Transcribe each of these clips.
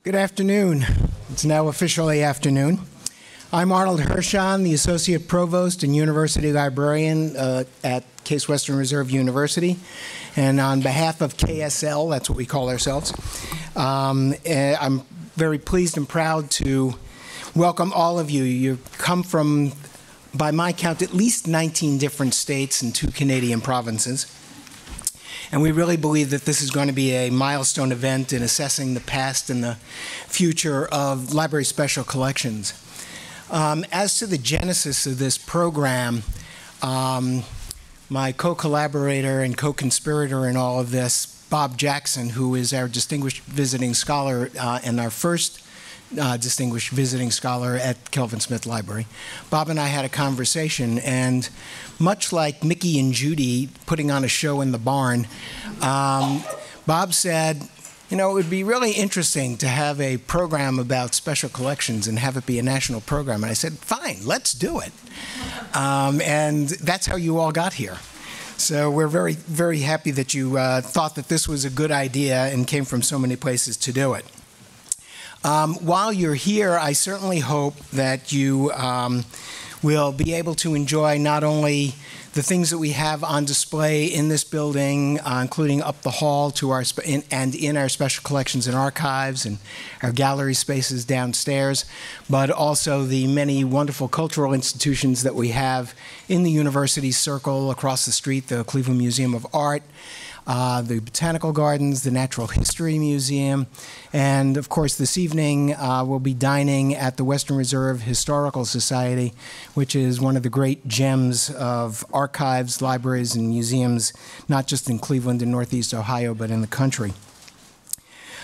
Good afternoon. It's now officially afternoon. I'm Arnold Hirshon, the Associate Provost and University Librarian at Case Western Reserve University. And on behalf of KSL, that's what we call ourselves, I'm very pleased and proud to welcome all of you. You come from, by my count, at least 19 different states and 2 Canadian provinces. And we really believe that this is going to be a milestone event in assessing the past and the future of library special collections. As to the genesis of this program, my co-collaborator and co-conspirator in all of this, Bob Jackson, who is our distinguished visiting scholar and our first distinguished visiting scholar at Kelvin Smith Library. Bob and I had a conversation, and much like Mickey and Judy putting on a show in the barn, Bob said, you know, it would be really interesting to have a program about special collections and have it be a national program. And I said, fine, let's do it. And that's how you all got here. So we're very, very happy that you thought that this was a good idea and came from so many places to do it. While you're here, I certainly hope that you will be able to enjoy not only the things that we have on display in this building, including up the hall to our in our special collections and archives and our gallery spaces downstairs, but also the many wonderful cultural institutions that we have in the university circle across the street, the Cleveland Museum of Art, the Botanical Gardens, the Natural History Museum, and of course this evening we'll be dining at the Western Reserve Historical Society, which is one of the great gems of archives, libraries, and museums, not just in Cleveland and Northeast Ohio, but in the country.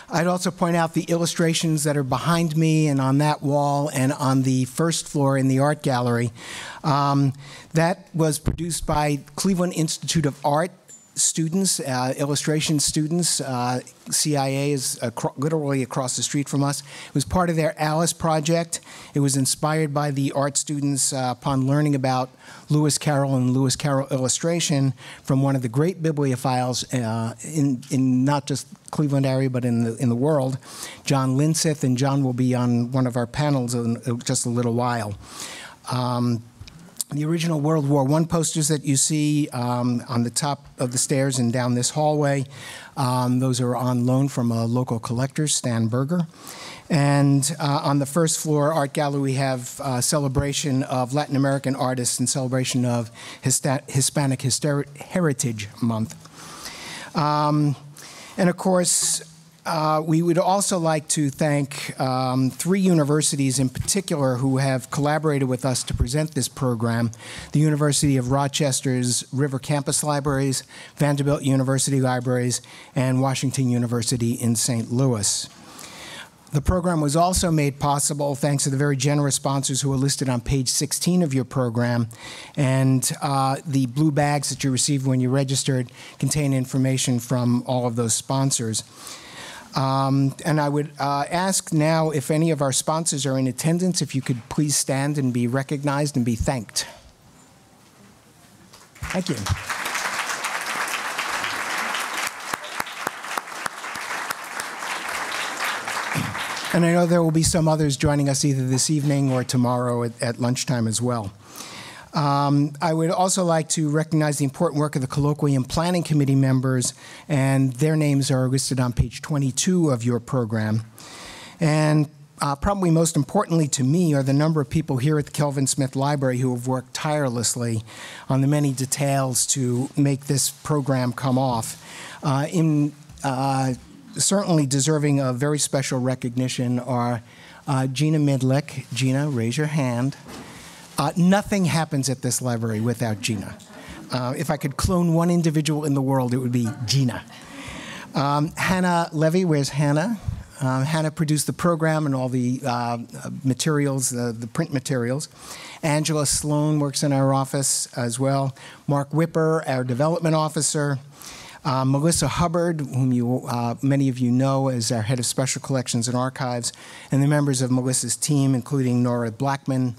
I'd also point out the illustrations that are behind me and on that wall and on the first floor in the art gallery. That was produced by Cleveland Institute of Art students, illustration students. CIA is literally across the street from us. It was part of their Alice project. It was inspired by the art students upon learning about Lewis Carroll and Lewis Carroll illustration from one of the great bibliophiles in not just Cleveland area but in the world, John Linseth, and John will be on one of our panels in just a little while. The original World War I posters that you see on the top of the stairs and down this hallway, those are on loan from a local collector, Stan Berger. And on the first floor art gallery, we have a celebration of Latin American artists and celebration of Hispanic Heritage Month. And of course, we would also like to thank 3 universities in particular who have collaborated with us to present this program: the University of Rochester's River Campus Libraries, Vanderbilt University Libraries, and Washington University in St. Louis. The program was also made possible thanks to the very generous sponsors who are listed on page 16 of your program, and the blue bags that you received when you registered contain information from all of those sponsors. And I would ask now if any of our sponsors are in attendance, if you could please stand and be recognized and be thanked. Thank you. And I know there will be some others joining us either this evening or tomorrow at lunchtime as well. I would also like to recognize the important work of the Colloquium Planning Committee members, and their names are listed on page 22 of your program. And probably most importantly to me are the number of people here at the Kelvin Smith Library who have worked tirelessly on the many details to make this program come off. Certainly deserving of very special recognition are Gina Midlick. Gina, raise your hand. Nothing happens at this library without Gina. If I could clone one individual in the world, it would be Gina. Hannah Levy, where's Hannah? Hannah produced the program and all the materials, the print materials. Angela Sloan works in our office as well. Mark Whipper, our development officer. Melissa Hubbard, whom many of you know as our head of special collections and archives, and the members of Melissa's team, including Nora Blackman,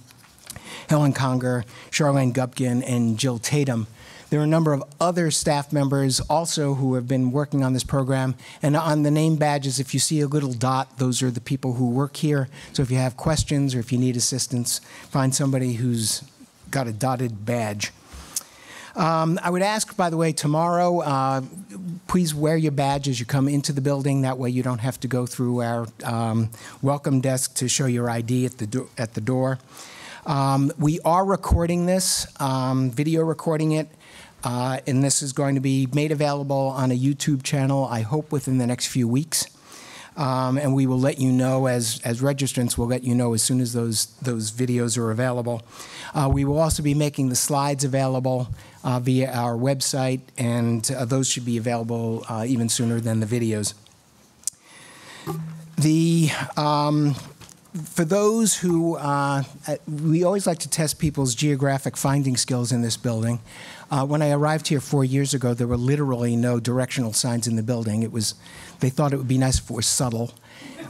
Helen Conger, Charlene Gupkin, and Jill Tatum. There are a number of other staff members also who have been working on this program. And on the name badges, if you see a little dot, those are the people who work here. So if you have questions or if you need assistance, find somebody who's got a dotted badge. I would ask, by the way, tomorrow, please wear your badge as you come into the building. That way you don't have to go through our welcome desk to show your ID at the door. We are recording this, video recording it, and this is going to be made available on a YouTube channel, I hope within the next few weeks. And we will let you know, as registrants, we'll let you know as soon as those videos are available. We will also be making the slides available via our website, and those should be available even sooner than the videos. For those who, we always like to test people's geographic finding skills in this building. When I arrived here 4 years ago, there were literally no directional signs in the building. They thought it would be nice if it was subtle.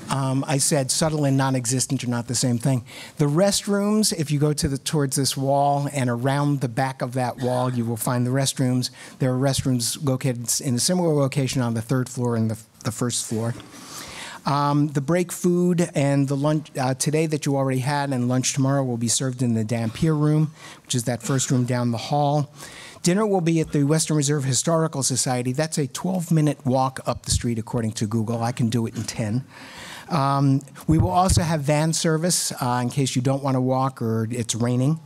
I said subtle and non-existent are not the same thing. The restrooms, if you go towards this wall and around the back of that wall, you will find the restrooms. There are restrooms located in a similar location on the 3rd floor and the 1st floor. The break food and the lunch today that you already had and lunch tomorrow will be served in the Dampier room, which is that first room down the hall. Dinner will be at the Western Reserve Historical Society. That's a 12-minute walk up the street according to Google. I can do it in 10. We will also have van service in case you don't want to walk or it's raining.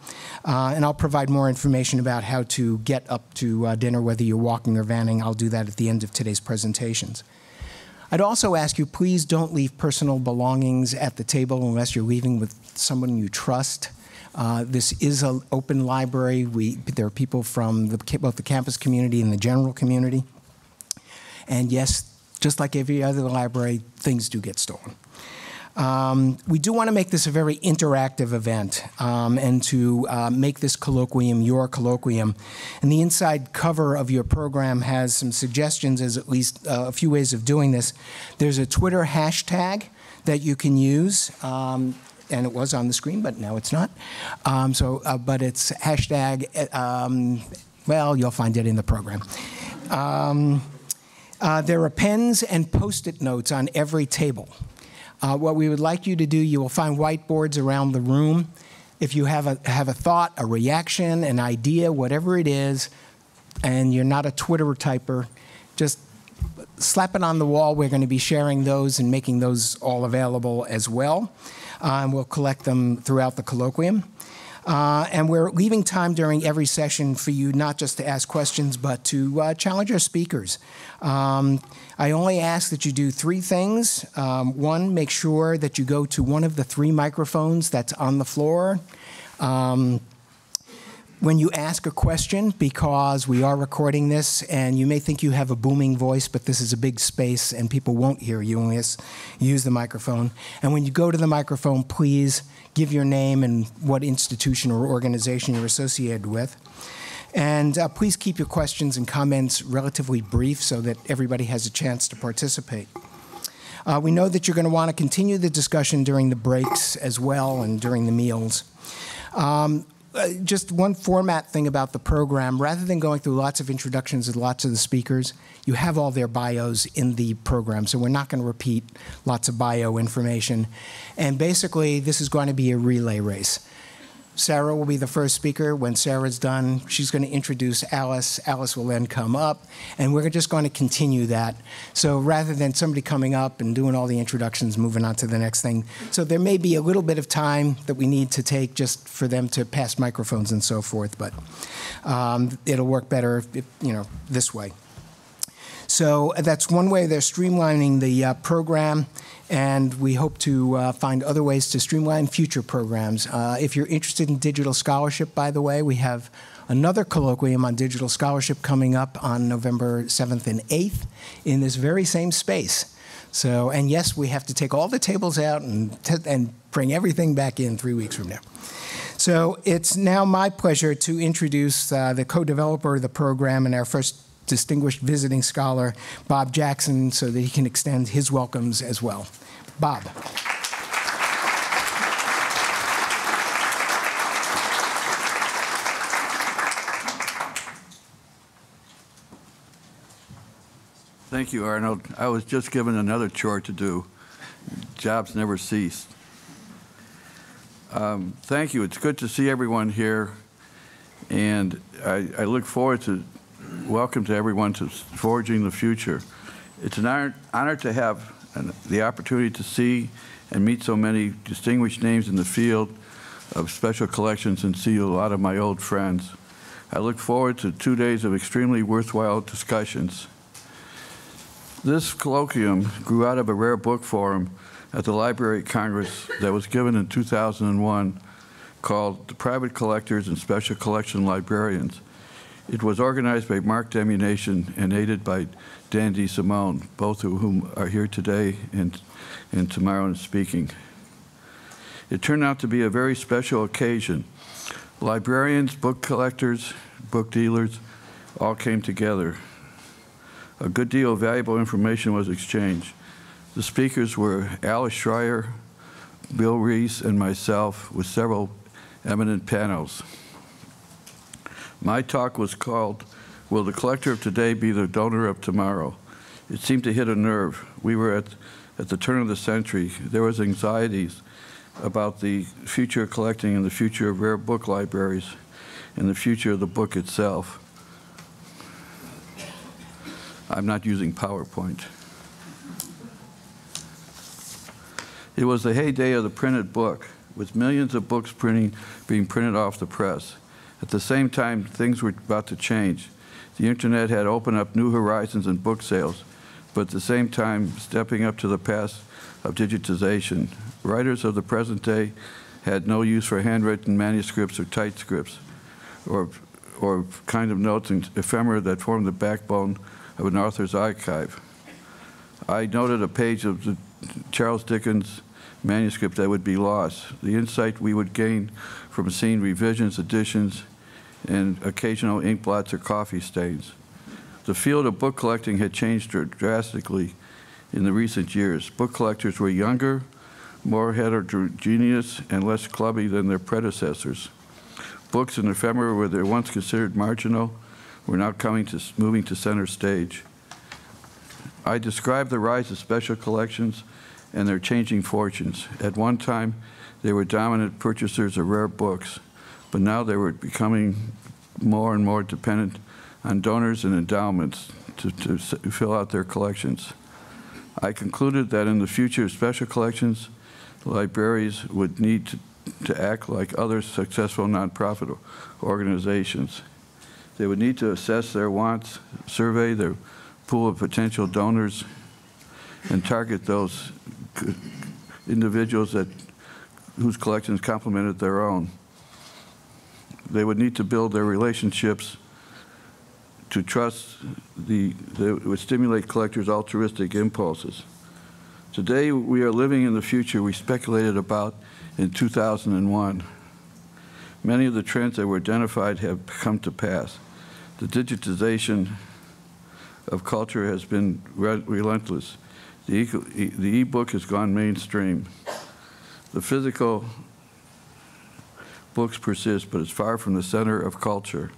And I'll provide more information about how to get up to dinner, whether you're walking or vanning. I'll do that at the end of today's presentations. I'd also ask you, please don't leave personal belongings at the table unless you're leaving with someone you trust. This is an open library. There are people from both the campus community and the general community. And yes, just like every other library, things do get stolen. We do want to make this a very interactive event and to make this colloquium your colloquium. And the inside cover of your program has some suggestions as at least a few ways of doing this. There's a Twitter hashtag that you can use. And it was on the screen, but now it's not. But it's hashtag, well, you'll find it in the program. There are pens and Post-it notes on every table. What we would like you to do, you will find whiteboards around the room. If you have a thought, a reaction, an idea, whatever it is, and you're not a Twitterer typer, just slap it on the wall. We're going to be sharing those and making those all available as well. And we'll collect them throughout the colloquium. And we're leaving time during every session for you not just to ask questions, but to challenge our speakers. I only ask that you do 3 things. One, make sure that you go to one of the 3 microphones that's on the floor. When you ask a question, because we are recording this, and you may think you have a booming voice, but this is a big space and people won't hear you unless you use the microphone. And when you go to the microphone, please give your name and what institution or organization you're associated with. And please keep your questions and comments relatively brief so that everybody has a chance to participate. We know that you're going to want to continue the discussion during the breaks as well and during the meals. Just one format thing about the program, rather than going through lots of introductions with lots of the speakers, you have all their bios in the program, so we're not going to repeat lots of bio information. And basically, this is going to be a relay race. Sarah will be the first speaker. When Sarah's done, she's going to introduce Alice. Alice will then come up, and we're just going to continue that. So rather than somebody coming up and doing all the introductions, moving on to the next thing. So there may be a little bit of time that we need to take just for them to pass microphones and so forth, but it'll work better, this way. So that's one way they're streamlining the program, and we hope to find other ways to streamline future programs. If you're interested in digital scholarship, by the way, we have another colloquium on digital scholarship coming up on November 7th and 8th in this very same space. So, and yes, we have to take all the tables out and bring everything back in 3 weeks from now. So it's now my pleasure to introduce the co-developer of the program and our first distinguished visiting scholar, Bob Jackson, so that he can extend his welcomes as well. Bob. Thank you, Arnold. I was just given another chore to do. Jobs never cease. Thank you. It's good to see everyone here, and I look forward to welcome to everyone to Forging the Future. It's an honor to have the opportunity to see and meet so many distinguished names in the field of special collections and see a lot of my old friends. I look forward to 2 days of extremely worthwhile discussions. This colloquium grew out of a rare book forum at the Library Congress that was given in 2001 called The Private Collectors and Special Collection Librarians. It was organized by Mark Demunation and aided by Dan DeSimone, both of whom are here today and tomorrow and speaking. It turned out to be a very special occasion. Librarians, book collectors, book dealers all came together. A good deal of valuable information was exchanged. The speakers were Alice Schreier, Bill Reese, and myself, with several eminent panels. My talk was called, "Will the collector of today be the donor of tomorrow?" It seemed to hit a nerve. We were at the turn of the century. There was anxieties about the future of collecting and the future of rare book libraries and the future of the book itself. I'm not using PowerPoint. It was the heyday of the printed book, with millions of books being printed off the press. At the same time, things were about to change. The internet had opened up new horizons in book sales, but at the same time, stepping up to the path of digitization. Writers of the present day had no use for handwritten manuscripts or typed scripts, or kind of notes and ephemera that formed the backbone of an author's archive. I noted a page of the Charles Dickens manuscript that would be lost. The insight we would gain from seeing revisions, additions, and occasional ink blots or coffee stains. The field of book collecting had changed drastically in the recent years. Book collectors were younger, more heterogeneous, and less clubby than their predecessors. Books and ephemera were they once considered marginal, were now moving to center stage. I described the rise of special collections and their changing fortunes. At one time, they were dominant purchasers of rare books, but now they were becoming more and more dependent on donors and endowments to fill out their collections. I concluded that in the future of special collections, libraries would need to act like other successful nonprofit organizations. They would need to assess their wants, survey their pool of potential donors, and target those individuals whose collections complemented their own. They would need to build their relationships to trust that would stimulate collectors' altruistic impulses. Today, we are living in the future we speculated about in 2001. Many of the trends that were identified have come to pass. The digitization of culture has been relentless. The e-book has gone mainstream. The physical books persist, but it's far from the center of culture.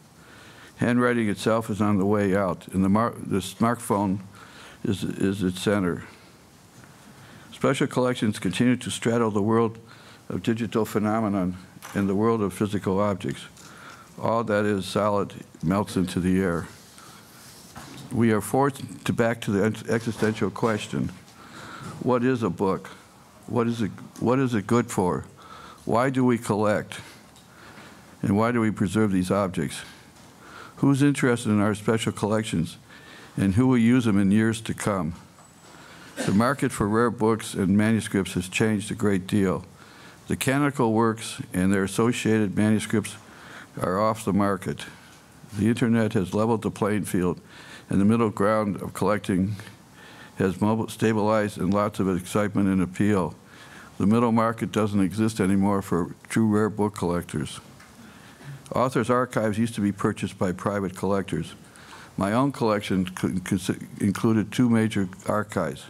Handwriting itself is on the way out, and the smartphone is its center. Special collections continue to straddle the world of digital phenomenon and the world of physical objects. All that is solid melts into the air. We are forced back to the existential question: what is a book? What is it good for? Why do we collect? And why do we preserve these objects? Who's interested in our special collections, and who will use them in years to come? The market for rare books and manuscripts has changed a great deal. The canonical works and their associated manuscripts are off the market. The internet has leveled the playing field, and the middle ground of collecting has stabilized and lots of excitement and appeal. The middle market doesn't exist anymore for true rare book collectors. Authors' archives used to be purchased by private collectors. My own collection included 2 major archives,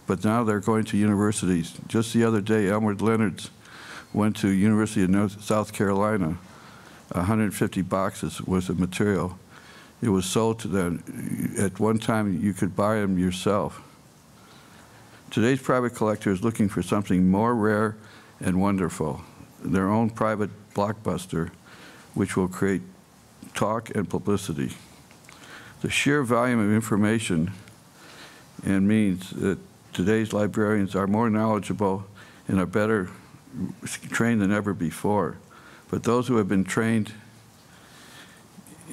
but now they're going to universities. Just the other day, Elmwood Leonard's went to University of South Carolina, 150 boxes worth of material. it was sold to them. At one time, you could buy them yourself. Today's private collector is looking for something more rare and wonderful, their own private blockbuster, which will create talk and publicity. The sheer volume of information and means that today's librarians are more knowledgeable and are better trained than ever before. But those who have been trained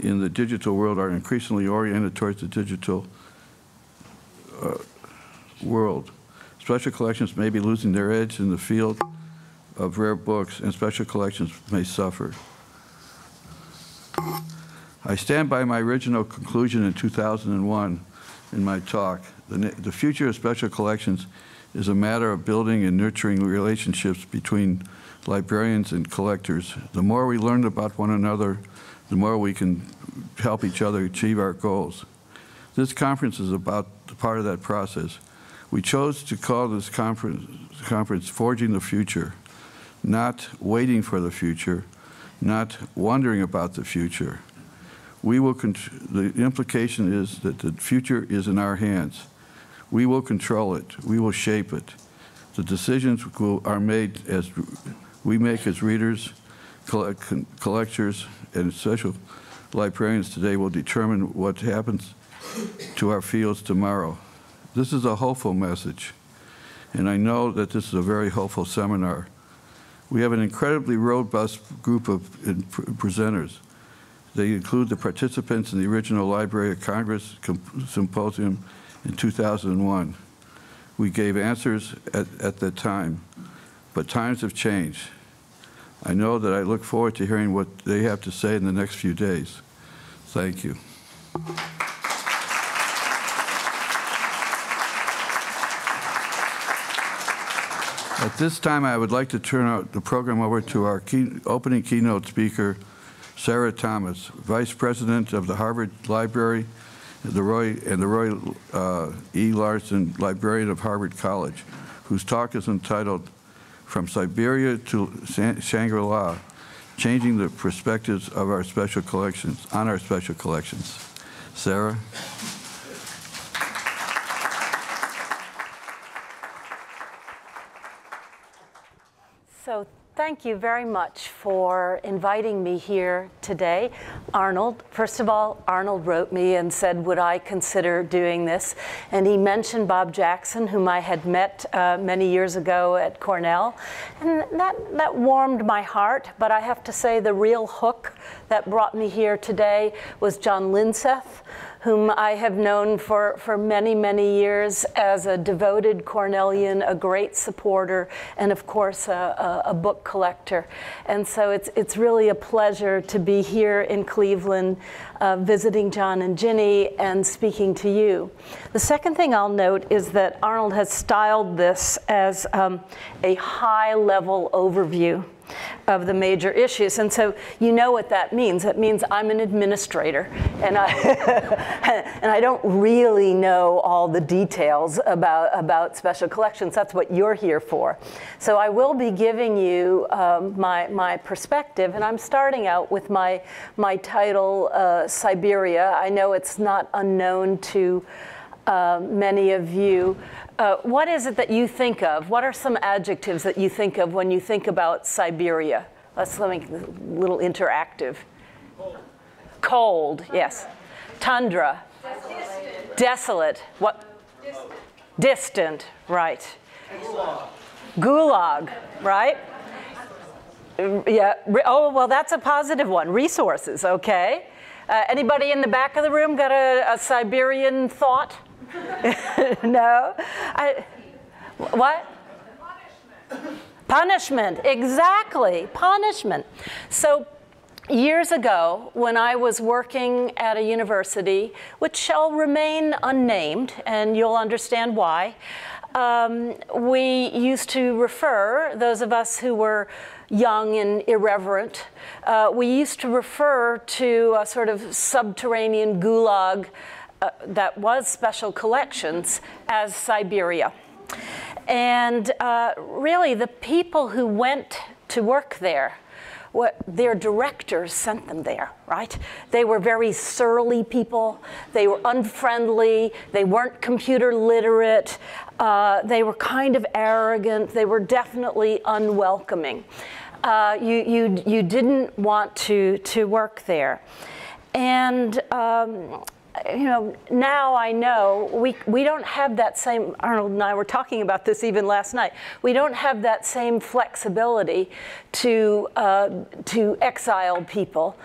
in the digital world are increasingly oriented towards the digital world. Special collections may be losing their edge in the field of rare books, and special collections may suffer. I stand by my original conclusion in 2001 in my talk. The future of special collections is a matter of building and nurturing relationships between librarians and collectors. The more we learn about one another, the more we can help each other achieve our goals. This conference is about part of that process. We chose to call this conference Forging the Future, not waiting for the future, not wondering about the future. The implication is that the future is in our hands. We will control it. We will shape it. The decisions are made as we make as readers, collectors, and special librarians today will determine what happens to our fields tomorrow. This is a hopeful message, and I know that this is a very hopeful seminar. We have an incredibly robust group of presenters. They include the participants in the original Library of Congress Symposium in 2001. We gave answers at that time, but times have changed. I know that I look forward to hearing what they have to say in the next few days. Thank you. At this time, I would like to turn the program over to our opening keynote speaker, Sarah Thomas, Vice President of the Harvard Library, the Roy E. Larsen Librarian of Harvard College, whose talk is entitled From Siberia to Shangri-La, Changing the Perspectives of Our Special Collections, on Our Special Collections. Sarah? So thank you very much for inviting me here today. Arnold, first of all, Arnold wrote me and said, would I consider doing this? And he mentioned Bob Jackson, whom I had met many years ago at Cornell. And that warmed my heart, but I have to say the real hook that brought me here today was John Linseth, whom I have known for many, many years as a devoted Cornellian, a great supporter, and of course a book collector. And so it's really a pleasure to be here in Cleveland, visiting John and Ginny and speaking to you. The second thing I'll note is that Arnold has styled this as a high-level overview of the major issues. And so you know what that means. That means I'm an administrator, and I don't really know all the details about special collections. That's what you're here for. So I will be giving you my perspective, and I'm starting out with my title, Siberia. I know it's not unknown to many of you. What is it that you think of? What are some adjectives that you think of when you think about Siberia? Let's make it a little interactive. Cold. Cold, yes. Tundra. Distant. Desolate. What? Distant. Distant, right. Gulag. Gulag, right? Yeah. Oh, well, that's a positive one. Resources, okay. Anybody in the back of the room got a Siberian thought? No? What? Punishment. Punishment, exactly, punishment. So years ago, when I was working at a university, which shall remain unnamed, and you'll understand why, we used to refer, those of us who were young and irreverent, we used to refer to a sort of subterranean gulag that was special collections as Siberia. And really, the people who went to work there their directors sent them there, right? They were very surly people. They were unfriendly. They weren't computer literate. They were kind of arrogant. They were definitely unwelcoming. You didn't want to work there. And you know, now I know we don't have that same, Arnold and I were talking about this even last night, we don't have that same flexibility to exile people.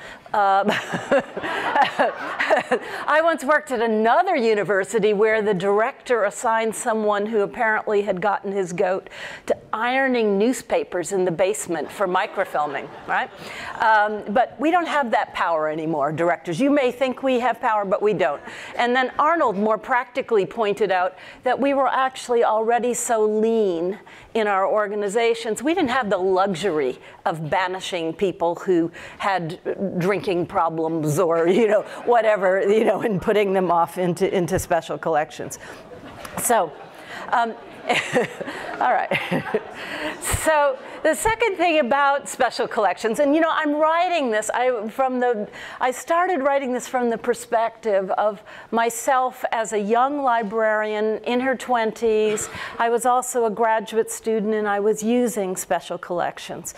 I once worked at another university where the director assigned someone who apparently had gotten his goat to ironing newspapers in the basement for microfilming, right? But we don't have that power anymore, directors. You may think we have power, but we don't. And then Arnold more practically pointed out that we were actually already so lean in our organizations, we didn't have the luxury of banishing people who had drinking problems or, you know, whatever, you know, and putting them off into special collections. So, all right. So the second thing about special collections, and you know, I'm writing this, I started writing this from the perspective of myself as a young librarian in her 20s. I was also a graduate student and I was using special collections.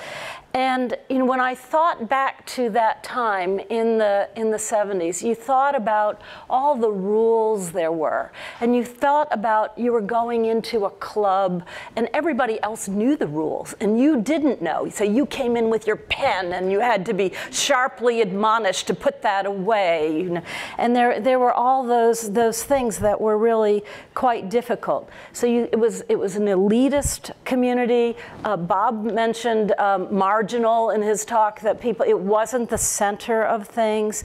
And you know, when I thought back to that time in the 70s, you thought about all the rules there were. And you thought about you were going into a club and everybody else knew the rules and you didn't know. So you came in with your pen and you had to be sharply admonished to put that away. You know? And there were all those things that were really quite difficult. So it was an elitist community. Bob mentioned marginal in his talk, that it wasn't the center of things.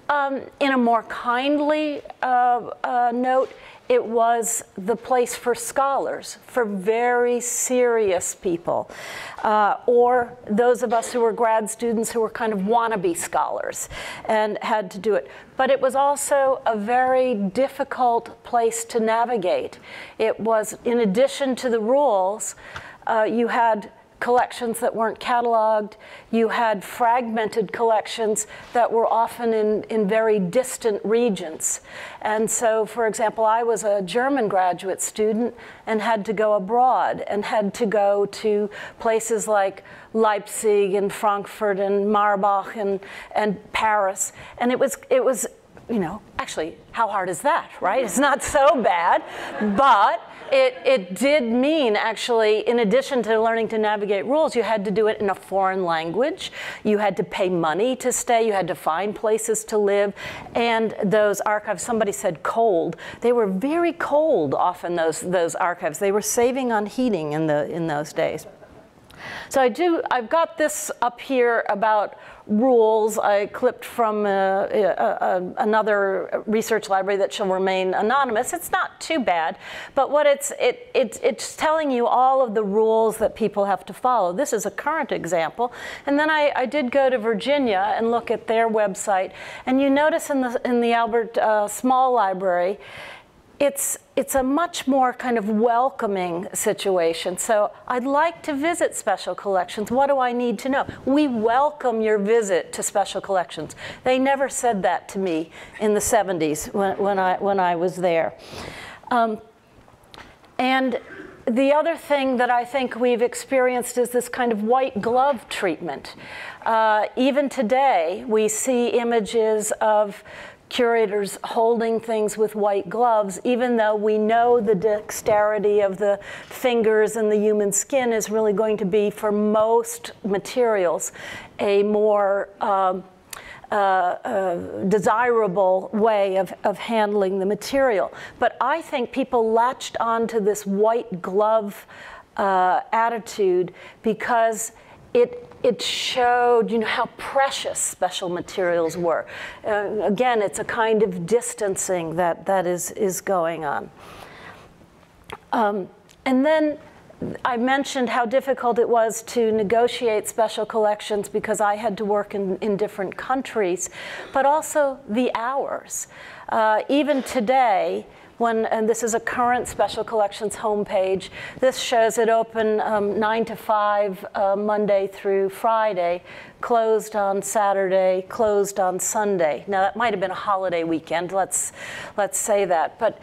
In a more kindly note, it was the place for scholars, for very serious people, or those of us who were grad students who were kind of wannabe scholars and had to do it. But it was also a very difficult place to navigate. It was, in addition to the rules, you had collections that weren't cataloged. You had fragmented collections that were often in very distant regions. And so, for example, I was a German graduate student and had to go abroad and had to go to places like Leipzig and Frankfurt and Marbach and Paris. And it was, you know, actually, how hard is that, right? It's not so bad, but it did mean, actually, in addition to learning to navigate rules, you had to do it in a foreign language. You had to pay money to stay. You had to find places to live. And those archives, somebody said cold. They were very cold, often, those archives. They were saving on heating in those days. So I've got this up here about rules. I clipped from another research library that shall remain anonymous. It's not too bad, but what it's telling you all of the rules that people have to follow. This is a current example. And then I did go to Virginia and look at their website, and you notice in the Albert Small Library, it's a much more kind of welcoming situation. So I'd like to visit special collections. What do I need to know? We welcome your visit to special collections. They never said that to me in the 70s when I was there. And the other thing that I think we've experienced is this kind of white glove treatment. Even today, we see images of curators holding things with white gloves, even though we know the dexterity of the fingers and the human skin is really going to be, for most materials, a more desirable way of handling the material. But I think people latched onto this white glove attitude because it showed, you know, how precious special materials were. Again, it's a kind of distancing that is going on. And then I mentioned how difficult it was to negotiate special collections because I had to work in different countries, but also the hours. Even today, and this is a current Special Collections homepage. This shows it open 9 to 5 Monday through Friday, closed on Saturday, closed on Sunday. Now that might have been a holiday weekend, let's say that. But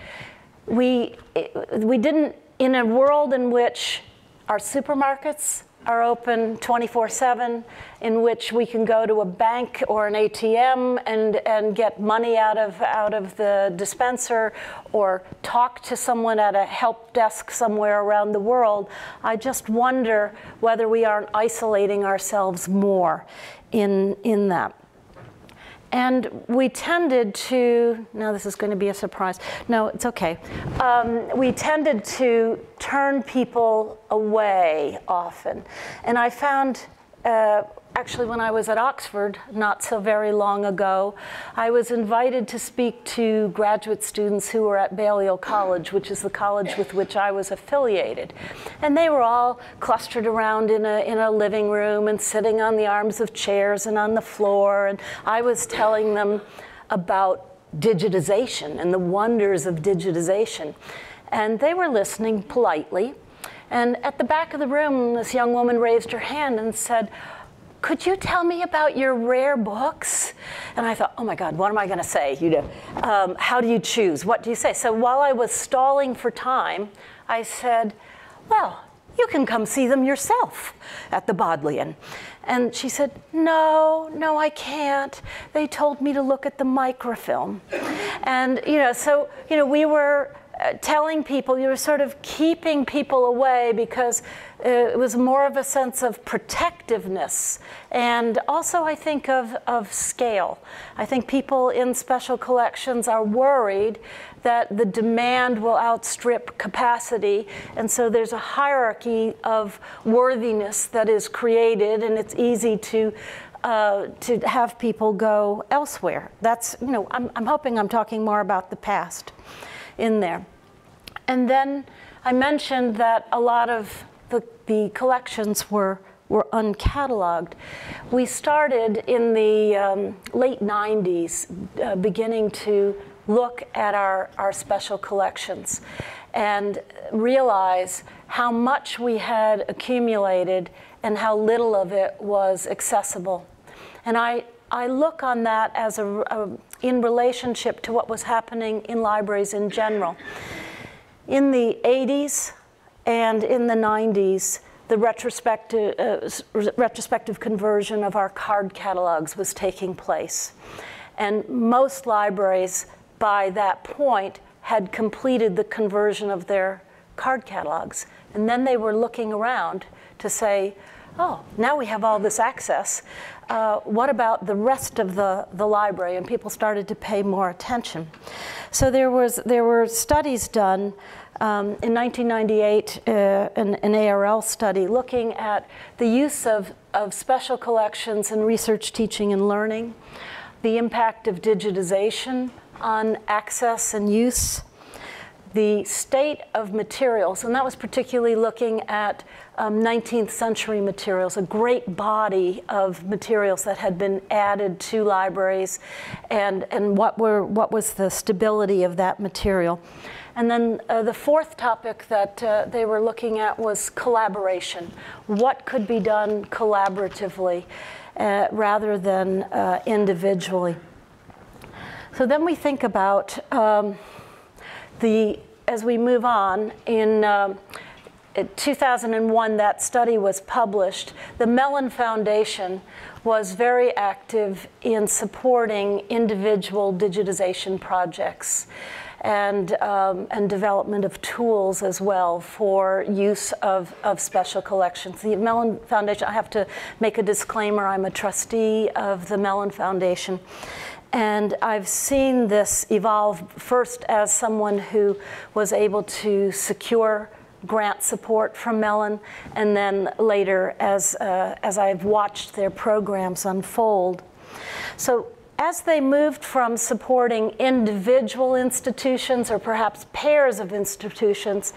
we didn't, in a world in which our supermarkets are open 24/7, in which we can go to a bank or an ATM and get money out of the dispenser, or talk to someone at a help desk somewhere around the world, I just wonder whether we aren't isolating ourselves more in that. And we tended to, now this is going to be a surprise. No, it's okay. We tended to turn people away often. And I found, actually when I was at Oxford not so very long ago, I was invited to speak to graduate students who were at Balliol College, which is the college with which I was affiliated. And they were all clustered around in a living room and sitting on the arms of chairs and on the floor. And I was telling them about digitization and the wonders of digitization. And they were listening politely. And at the back of the room, this young woman raised her hand and said, "Could you tell me about your rare books?" And I thought, oh my God, what am I going to say? How do you choose? What do you say? So while I was stalling for time, I said, well, you can come see them yourself at the Bodleian. And she said, no, I can't. They told me to look at the microfilm. And we were telling people, you were sort of keeping people away because it was more of a sense of protectiveness, and also I think of scale. I think people in special collections are worried that the demand will outstrip capacity, and so there's a hierarchy of worthiness that is created, and it's easy to have people go elsewhere. That's, I'm hoping I'm talking more about the past in there. And then I mentioned that a lot of the collections were uncatalogued. We started in the late 90s beginning to look at our special collections and realize how much we had accumulated and how little of it was accessible. And I look on that as in relationship to what was happening in libraries in general. In the 80s and in the 90s, the retrospective conversion of our card catalogs was taking place. And most libraries, by that point, had completed the conversion of their card catalogs. And then they were looking around to say, oh, now we have all this access. What about the rest of the library? And people started to pay more attention. So there were studies done in 1998, an ARL study looking at the use of special collections in research, teaching, and learning, the impact of digitization on access and use, the state of materials, and that was particularly looking at 19th century materials, a great body of materials that had been added to libraries, and what was the stability of that material. And then the fourth topic that they were looking at was collaboration. What could be done collaboratively rather than individually? So then we think about as we move on, in 2001, that study was published. The Mellon Foundation was very active in supporting individual digitization projects and development of tools as well for use of special collections. The Mellon Foundation, I have to make a disclaimer, I'm a trustee of the Mellon Foundation. And I've seen this evolve first as someone who was able to secure grant support from Mellon, and then later as I've watched their programs unfold. So as they moved from supporting individual institutions or perhaps pairs of institutions,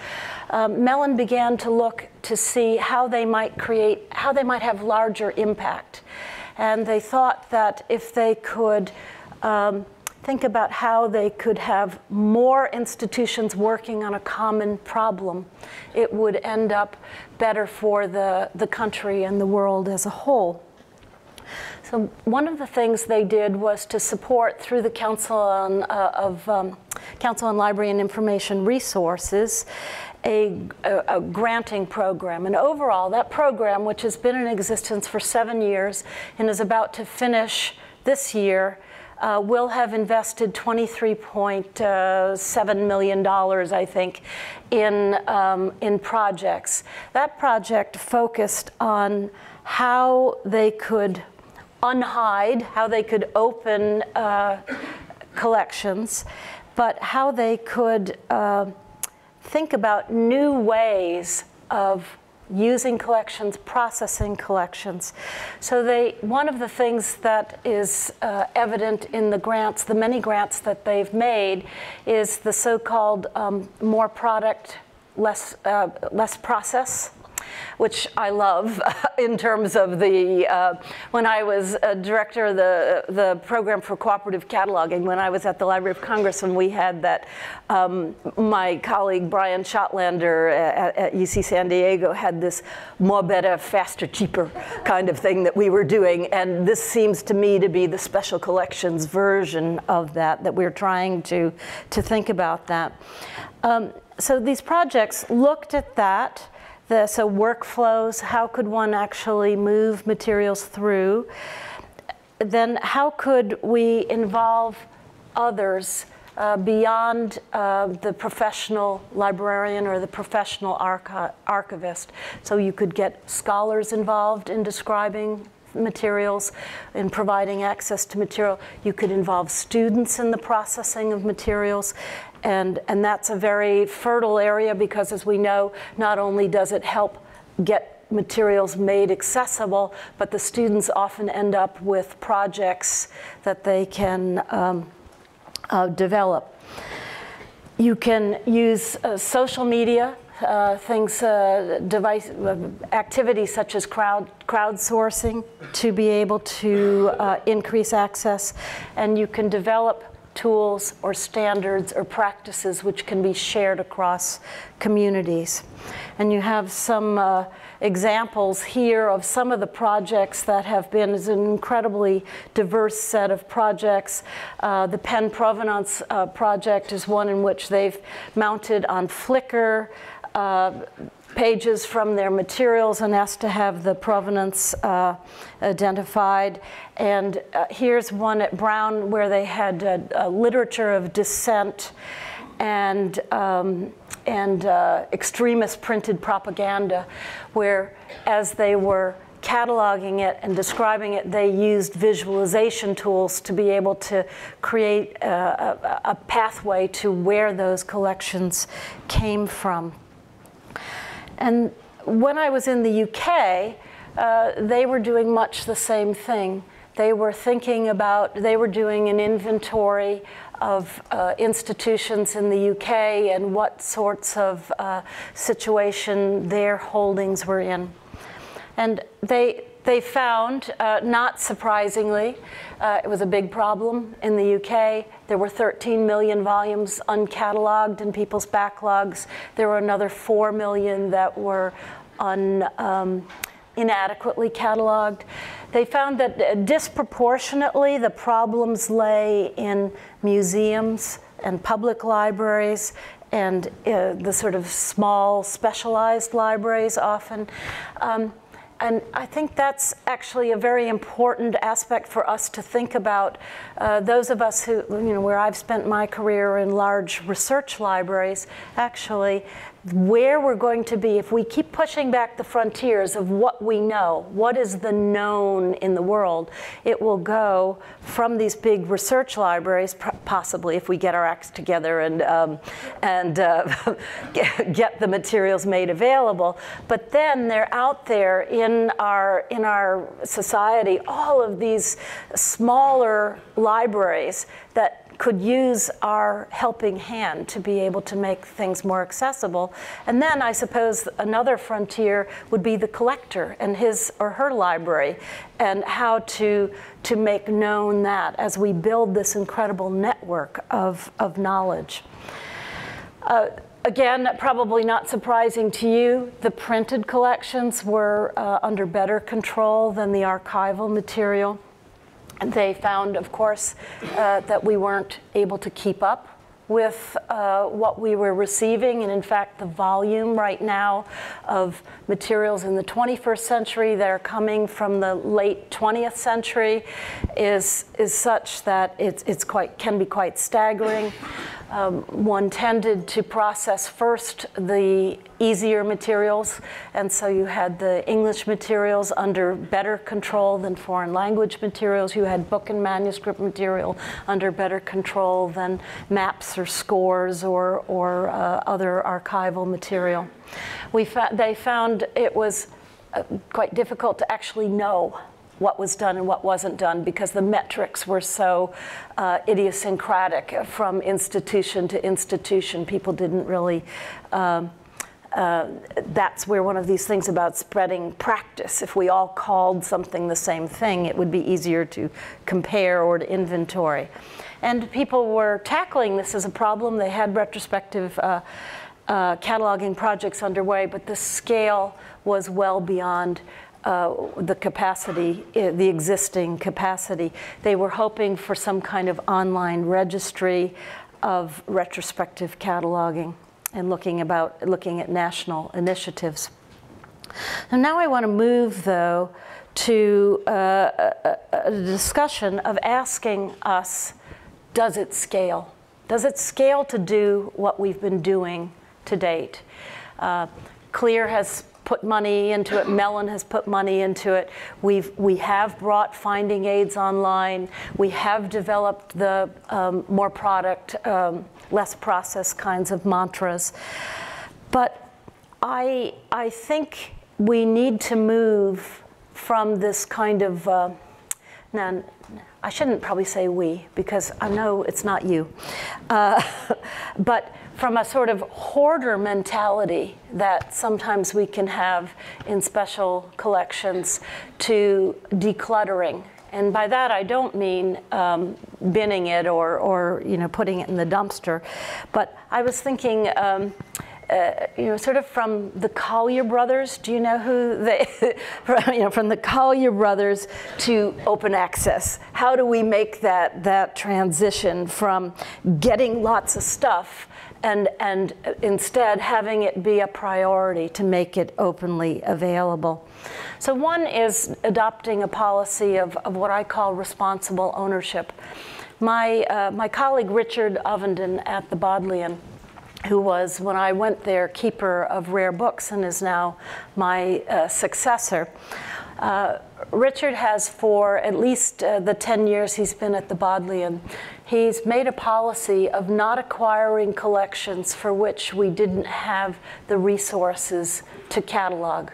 Mellon began to look to see how they might have larger impact. And they thought that if they could think about how they could have more institutions working on a common problem, it would end up better for the country and the world as a whole. So one of the things they did was to support, through the Council on, Council on Library and Information Resources, a granting program. And overall, that program, which has been in existence for 7 years and is about to finish this year, will have invested $23.7 million, I think, in projects. That project focused on how they could unhide, how they could open collections, but how they could think about new ways of using collections, processing collections. So one of the things that is evident in the grants, the many grants that they've made, is the so-called more product, less process, which I love in terms of the, when I was a director of the program for cooperative cataloging, when I was at the Library of Congress, and we had that, my colleague Brian Schottlander at UC San Diego had this more, better, faster, cheaper kind of thing that we were doing, and this seems to me to be the special collections version of that we're trying to think about that. So these projects looked at that. So workflows, how could one actually move materials through? Then how could we involve others beyond the professional librarian or the professional archivist? So you could get scholars involved in describing materials, in providing access to material. You could involve students in the processing of materials. And that's a very fertile area because, as we know, not only does it help get materials made accessible, but the students often end up with projects that they can develop. You can use social media, activities such as crowdsourcing to be able to increase access, and you can develop tools or standards or practices which can be shared across communities. And you have some examples here of some of the projects that have been, is an incredibly diverse set of projects. The Penn Provenance project is one in which they've mounted on Flickr pages from their materials and asked to have the provenance identified. And here's one at Brown where they had a literature of dissent and extremist printed propaganda, where as they were cataloging it and describing it, they used visualization tools to be able to create a pathway to where those collections came from. And when I was in the UK, they were doing much the same thing. They were thinking about, they were doing an inventory of institutions in the UK and what sorts of situation their holdings were in. And they found, not surprisingly, it was a big problem in the UK. There were 13 million volumes uncatalogued in people's backlogs. There were another 4 million that were inadequately cataloged. They found that disproportionately the problems lay in museums and public libraries and the sort of small specialized libraries often. And I think that's actually a very important aspect for us to think about. Those of us who, where I've spent my career in large research libraries, actually, where we're going to be, if we keep pushing back the frontiers of what we know, what is the known in the world, it will go from these big research libraries, possibly if we get our acts together and get the materials made available. But then they're out there in our society, all of these smaller libraries that could use our helping hand to be able to make things more accessible. And then I suppose another frontier would be the collector and his or her library, and how to make known that as we build this incredible network of knowledge. Again, probably not surprising to you, the printed collections were under better control than the archival material. And they found, of course, that we weren't able to keep up with what we were receiving. And in fact, the volume right now of materials in the 21st century that are coming from the late 20th century is such that can be quite staggering. One tended to process first the easier materials, and so you had the English materials under better control than foreign language materials. You had book and manuscript material under better control than maps or scores or other archival material. They found it was quite difficult to actually know what was done and what wasn't done, because the metrics were so idiosyncratic from institution to institution. People didn't really, that's where one of these things about spreading practice. If we all called something the same thing, it would be easier to compare or to inventory. And people were tackling this as a problem. They had retrospective cataloging projects underway, but the scale was well beyond the capacity, the existing capacity. They were hoping for some kind of online registry of retrospective cataloging and looking at national initiatives. And now I want to move, though, to a discussion of asking us, does it scale? Does it scale to do what we've been doing to date? CLEAR has put money into it. Mellon has put money into it. We have brought finding aids online. We have developed the more product, less processed kinds of mantras. But I think we need to move from this kind of, now I shouldn't probably say we, because I know it's not you, but from a sort of hoarder mentality that sometimes we can have in special collections to decluttering. And by that I don't mean binning it or putting it in the dumpster, but I was thinking sort of from the Collier brothers. Do you know who they? From the Collier brothers to open access. How do we make that transition from getting lots of stuff and instead having it be a priority to make it openly available? So one is adopting a policy of what I call responsible ownership. My colleague Richard Ovenden at the Bodleian, who was, when I went there, keeper of rare books and is now my successor. Richard has, for at least the 10 years he's been at the Bodleian, he's made a policy of not acquiring collections for which we didn't have the resources to catalog.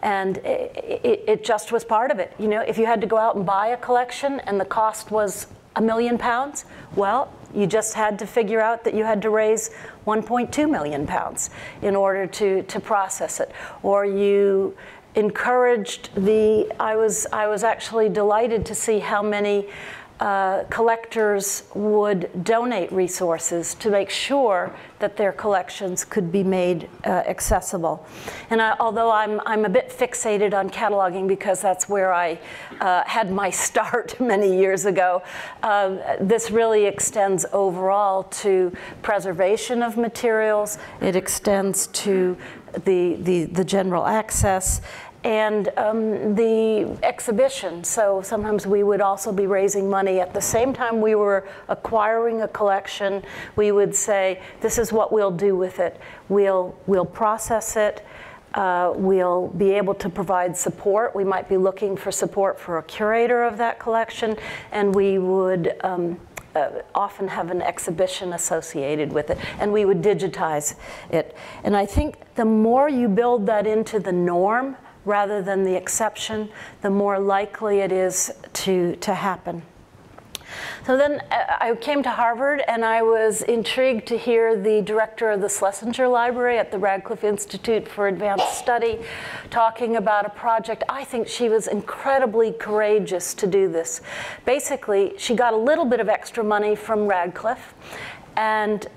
And it just was part of it. If you had to go out and buy a collection and the cost was £1 million, well, you just had to figure out that you had to raise £1.2 million in order to process it. Or you encouraged I was actually delighted to see how many collectors would donate resources to make sure that their collections could be made accessible. And although I'm a bit fixated on cataloging because that's where I had my start many years ago, this really extends overall to preservation of materials. It extends to the general access and the exhibition. So sometimes we would also be raising money at the same time we were acquiring a collection. We would say, this is what we'll do with it. We'll process it. We'll be able to provide support. We might be looking for support for a curator of that collection, and we would often have an exhibition associated with it, and we would digitize it. And I think the more you build that into the norm, rather than the exception, the more likely it is to happen. So then I came to Harvard, and I was intrigued to hear the director of the Schlesinger Library at the Radcliffe Institute for Advanced Study talking about a project. I think she was incredibly courageous to do this. Basically, she got a little bit of extra money from Radcliffe, and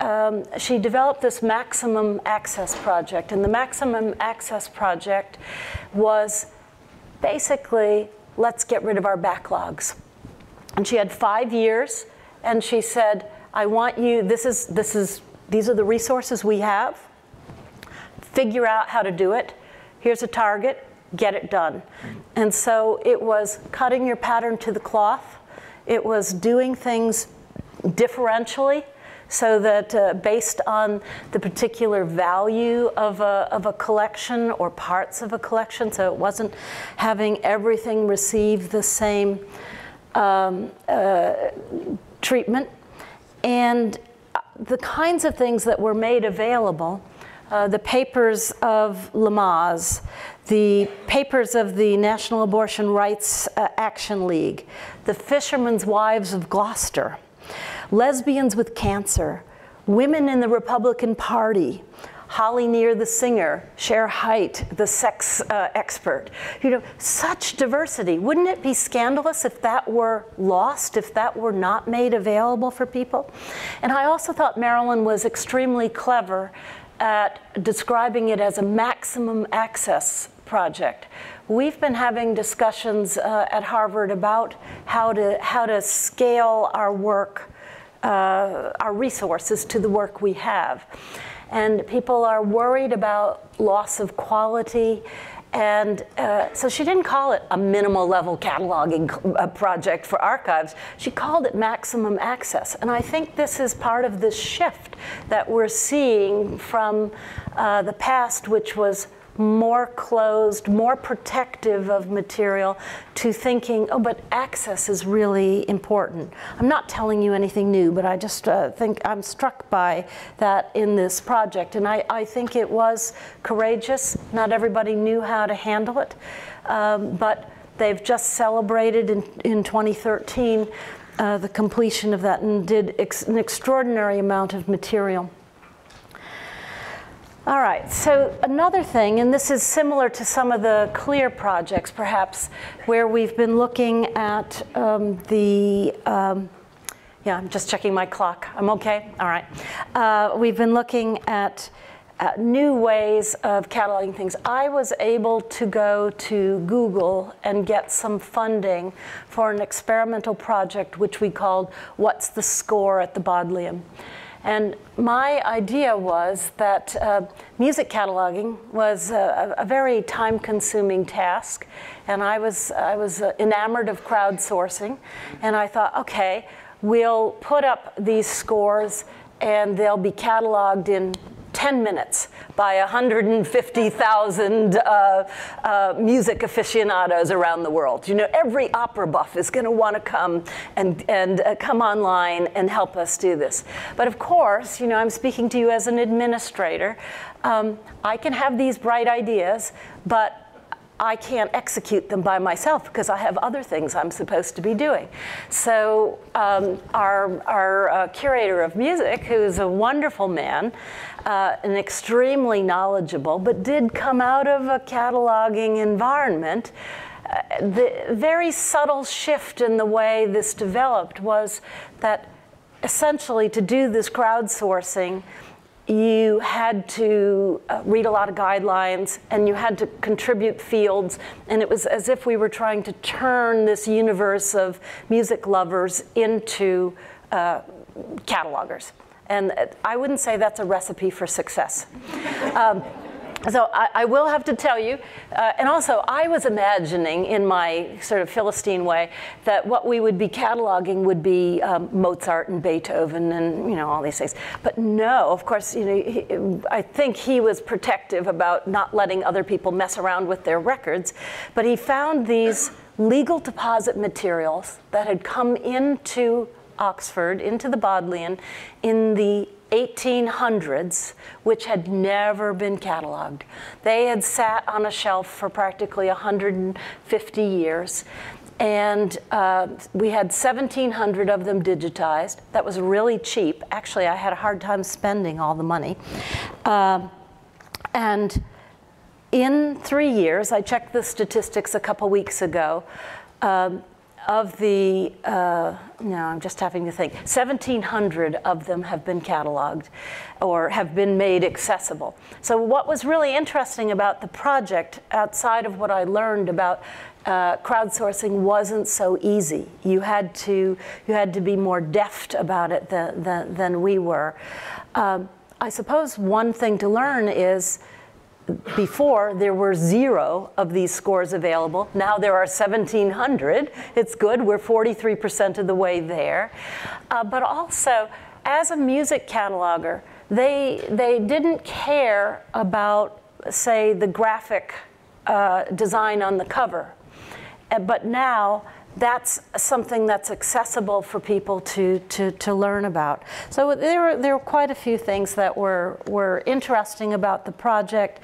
she developed this Maximum Access Project. And the Maximum Access Project was basically, let's get rid of our backlogs. And she had 5 years, and she said, I want you, these are the resources we have. Figure out how to do it. Here's a target, get it done. And so it was cutting your pattern to the cloth. It was doing things differentially, so that based on the particular value of a collection or parts of a collection, so it wasn't having everything receive the same treatment. And the kinds of things that were made available, the papers of Lamaze, the papers of the National Abortion Rights Action League, the Fishermen's Wives of Gloucester, Lesbians with Cancer, Women in the Republican Party, Holly Near the singer, Cher Height, the sex expert. You know, such diversity. Wouldn't it be scandalous if that were lost, if that were not made available for people? And I also thought Marilyn was extremely clever at describing it as a maximum access project. We've been having discussions at Harvard about how to scale our work, our resources to the work we have. And people are worried about loss of quality. And so she didn't call it a minimal level cataloging project for archives. She called it maximum access. And I think this is part of this shift that we're seeing from the past, which was more closed, more protective of material, to thinking, oh, but access is really important. I'm not telling you anything new, but I just think I'm struck by that in this project. And I think it was courageous. Not everybody knew how to handle it, but they've just celebrated in 2013 the completion of that, and did an extraordinary amount of material. All right, so another thing, and this is similar to some of the CLEAR projects, perhaps, where we've been looking at yeah, I'm just checking my clock. I'm okay? All right. We've been looking at new ways of cataloging things. I was able to go to Google and get some funding for an experimental project which we called What's the Score at the Bodleian? And my idea was that music cataloging was a very time-consuming task, and I was enamored of crowdsourcing, and I thought, okay, we'll put up these scores, and they'll be cataloged in 10 minutes by 150,000 music aficionados around the world. You know, every opera buff is going to want to come and come online and help us do this. But of course, you know, I'm speaking to you as an administrator. I can have these bright ideas, but I can't execute them by myself because I have other things I'm supposed to be doing. So our curator of music, who's a wonderful man, and extremely knowledgeable, but did come out of a cataloging environment, the very subtle shift in the way this developed was that essentially to do this crowdsourcing, you had to read a lot of guidelines, and you had to contribute fields, and it was as if we were trying to turn this universe of music lovers into catalogers. And I wouldn't say that's a recipe for success. So I will have to tell you, and also I was imagining in my sort of Philistine way that what we would be cataloging would be Mozart and Beethoven and, you know, all these things. But no, of course, you know, I think he was protective about not letting other people mess around with their records. But he found these legal deposit materials that had come into Oxford, into the Bodleian, in the 1800s, which had never been cataloged. They had sat on a shelf for practically 150 years. And we had 1,700 of them digitized. That was really cheap. Actually, I had a hard time spending all the money. And in 3 years, I checked the statistics a couple weeks ago, of the, I'm just having to think, 1,700 of them have been cataloged or have been made accessible. So what was really interesting about the project, outside of what I learned about crowdsourcing, wasn't so easy. You had to be more deft about it than we were. I suppose one thing to learn is, before, there were 0 of these scores available. Now there are 1,700. It's good. We're 43% of the way there. But also, as a music cataloger, they didn't care about, say, the graphic design on the cover. But now, that's something that's accessible for people to learn about. So there were quite a few things that were interesting about the project.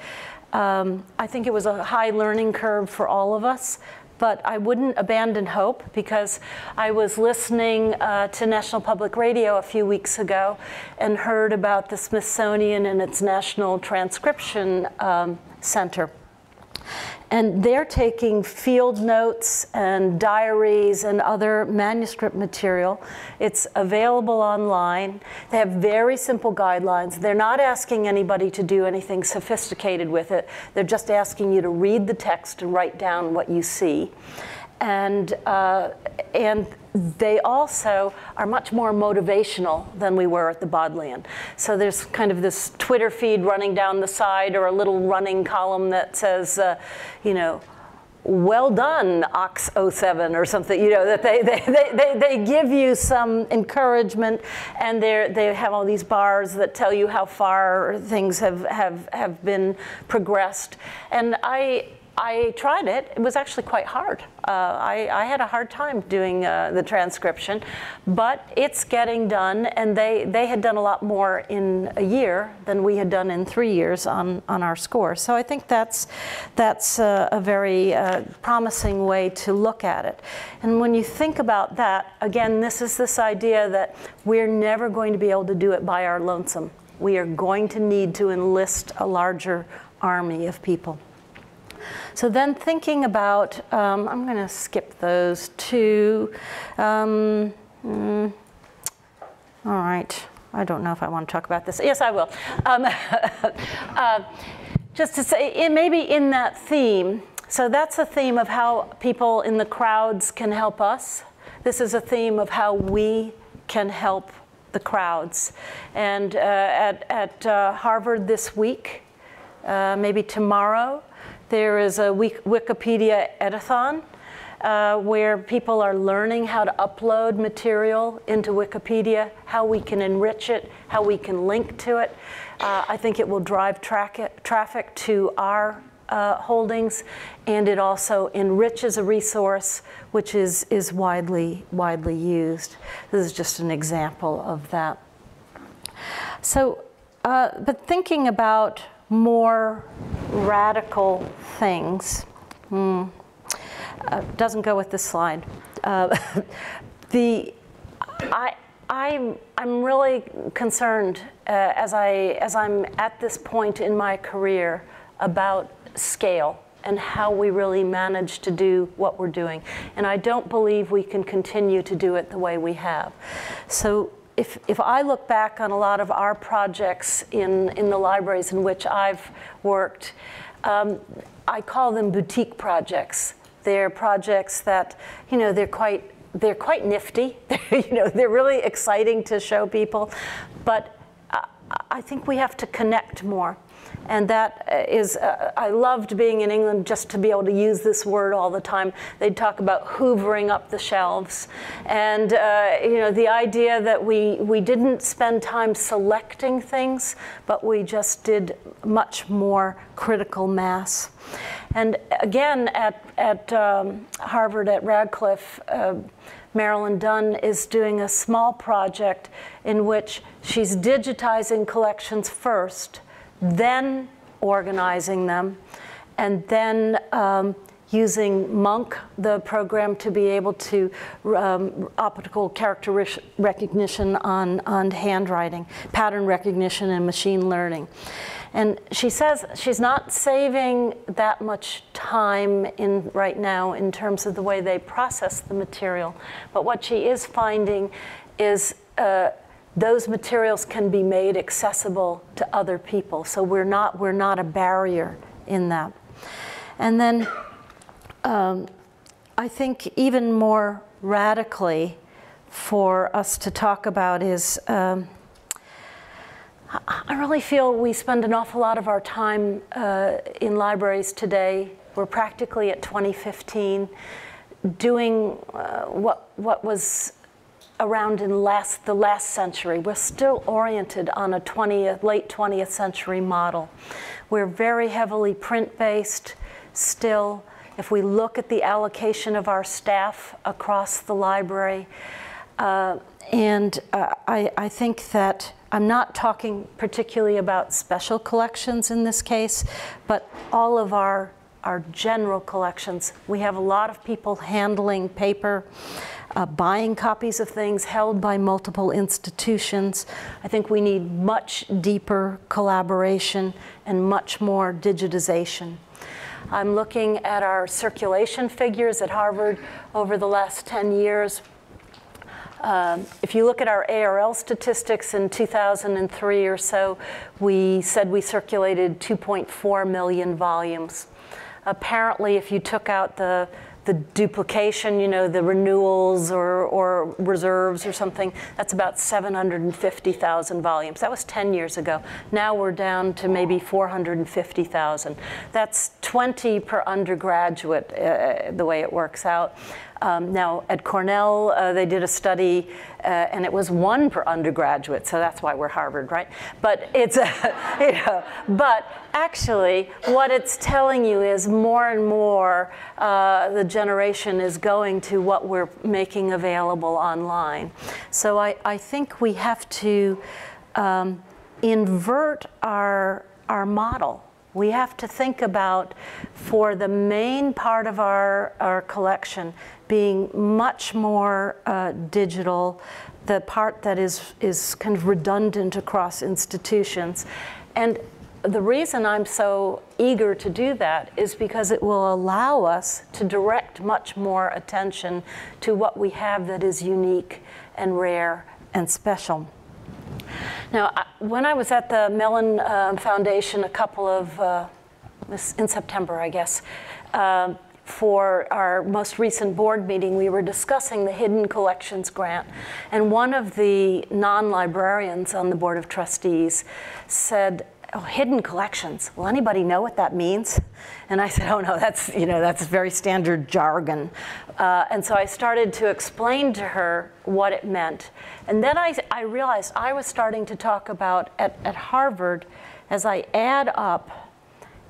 I think it was a high learning curve for all of us, but I wouldn't abandon hope, because I was listening to National Public Radio a few weeks ago and heard about the Smithsonian and its National Transcription Center. And they're taking field notes and diaries and other manuscript material. It's available online. They have very simple guidelines. They're not asking anybody to do anything sophisticated with it. They're just asking you to read the text and write down what you see. And they also are much more motivational than we were at the Bodleian. So there's kind of this Twitter feed running down the side, or a little running column that says, well done, Ox 07, or something, that they give you some encouragement, and they have all these bars that tell you how far things have been progressed. And I tried it. It was actually quite hard. I had a hard time doing the transcription, but it's getting done, and they had done a lot more in a year than we had done in 3 years on our score. So I think that's a very promising way to look at it. And when you think about that, again, this idea that we're never going to be able to do it by our lonesome. We are going to need to enlist a larger army of people. So then thinking about, I'm going to skip those two. All right. I don't know if I want to talk about this. Yes, I will. Just to say, maybe in that theme, so that's a theme of how people in the crowds can help us. This is a theme of how we can help the crowds. And at Harvard this week, maybe tomorrow, there is a Wikipedia editathon where people are learning how to upload material into Wikipedia, how we can enrich it, how we can link to it. I think it will drive traffic to our holdings, and it also enriches a resource which is widely used. This is just an example of that. So, but thinking about more radical things. Doesn't go with this slide. I'm really concerned as I'm at this point in my career about scale and how we really manage to do what we're doing. And I don't believe we can continue to do it the way we have. So if I look back on a lot of our projects in the libraries in which I've worked, I call them boutique projects. They're projects that, they're quite nifty. They're really exciting to show people, but I think we have to connect more. And that is, I loved being in England just to be able to use this word all the time. They'd talk about hoovering up the shelves. And the idea that we didn't spend time selecting things, but we just did much more critical mass. And again, at Harvard, at Radcliffe, Marilyn Dunn is doing a small project in which she's digitizing collections first, then organizing them, and then using Monk, the program, to be able to optical character recognition on handwriting, pattern recognition and machine learning. And she says she's not saving that much time right now in terms of the way they process the material. But what she is finding is those materials can be made accessible to other people. So we're not a barrier in that. And then I think even more radically for us to talk about is I really feel we spend an awful lot of our time in libraries today. We're practically at 2015 doing what was around in the last century. We're still oriented on a late 20th century model. We're very heavily print-based still. If we look at the allocation of our staff across the library, I think that I'm not talking particularly about special collections in this case, but all of our general collections. We have a lot of people handling paper, buying copies of things held by multiple institutions. I think we need much deeper collaboration and much more digitization. I'm looking at our circulation figures at Harvard over the last 10 years. If you look at our ARL statistics in 2003 or so, we said we circulated 2.4 million volumes. Apparently, if you took out the duplication, you know, the renewals or reserves or something, that's about 750,000 volumes. That was 10 years ago. Now we're down to maybe 450,000. That's 20 per undergraduate, the way it works out. Now at Cornell, they did a study, and it was 1 per undergraduate, so that's why we're Harvard, right? But it's, you know, but actually, what it's telling you is more and more the generation is going to what we're making available online. So I think we have to invert our model. We have to think about, for the main part of our collection, being much more digital, the part that is kind of redundant across institutions. And the reason I'm so eager to do that is because it will allow us to direct much more attention to what we have that is unique and rare and special. Now, when I was at the Mellon Foundation in September, I guess, for our most recent board meeting, we were discussing the Hidden Collections Grant. And one of the non-librarians on the Board of Trustees said, "Oh, hidden collections. Will anybody know what that means?" And I said, "Oh no, that's very standard jargon." And so I started to explain to her what it meant. And then I realized I was starting to talk about at Harvard, as I add up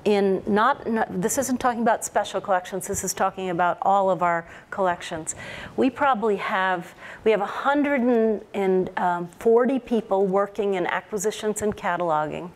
this isn't talking about special collections, this is talking about all of our collections. We probably have 140 people working in acquisitions and cataloging.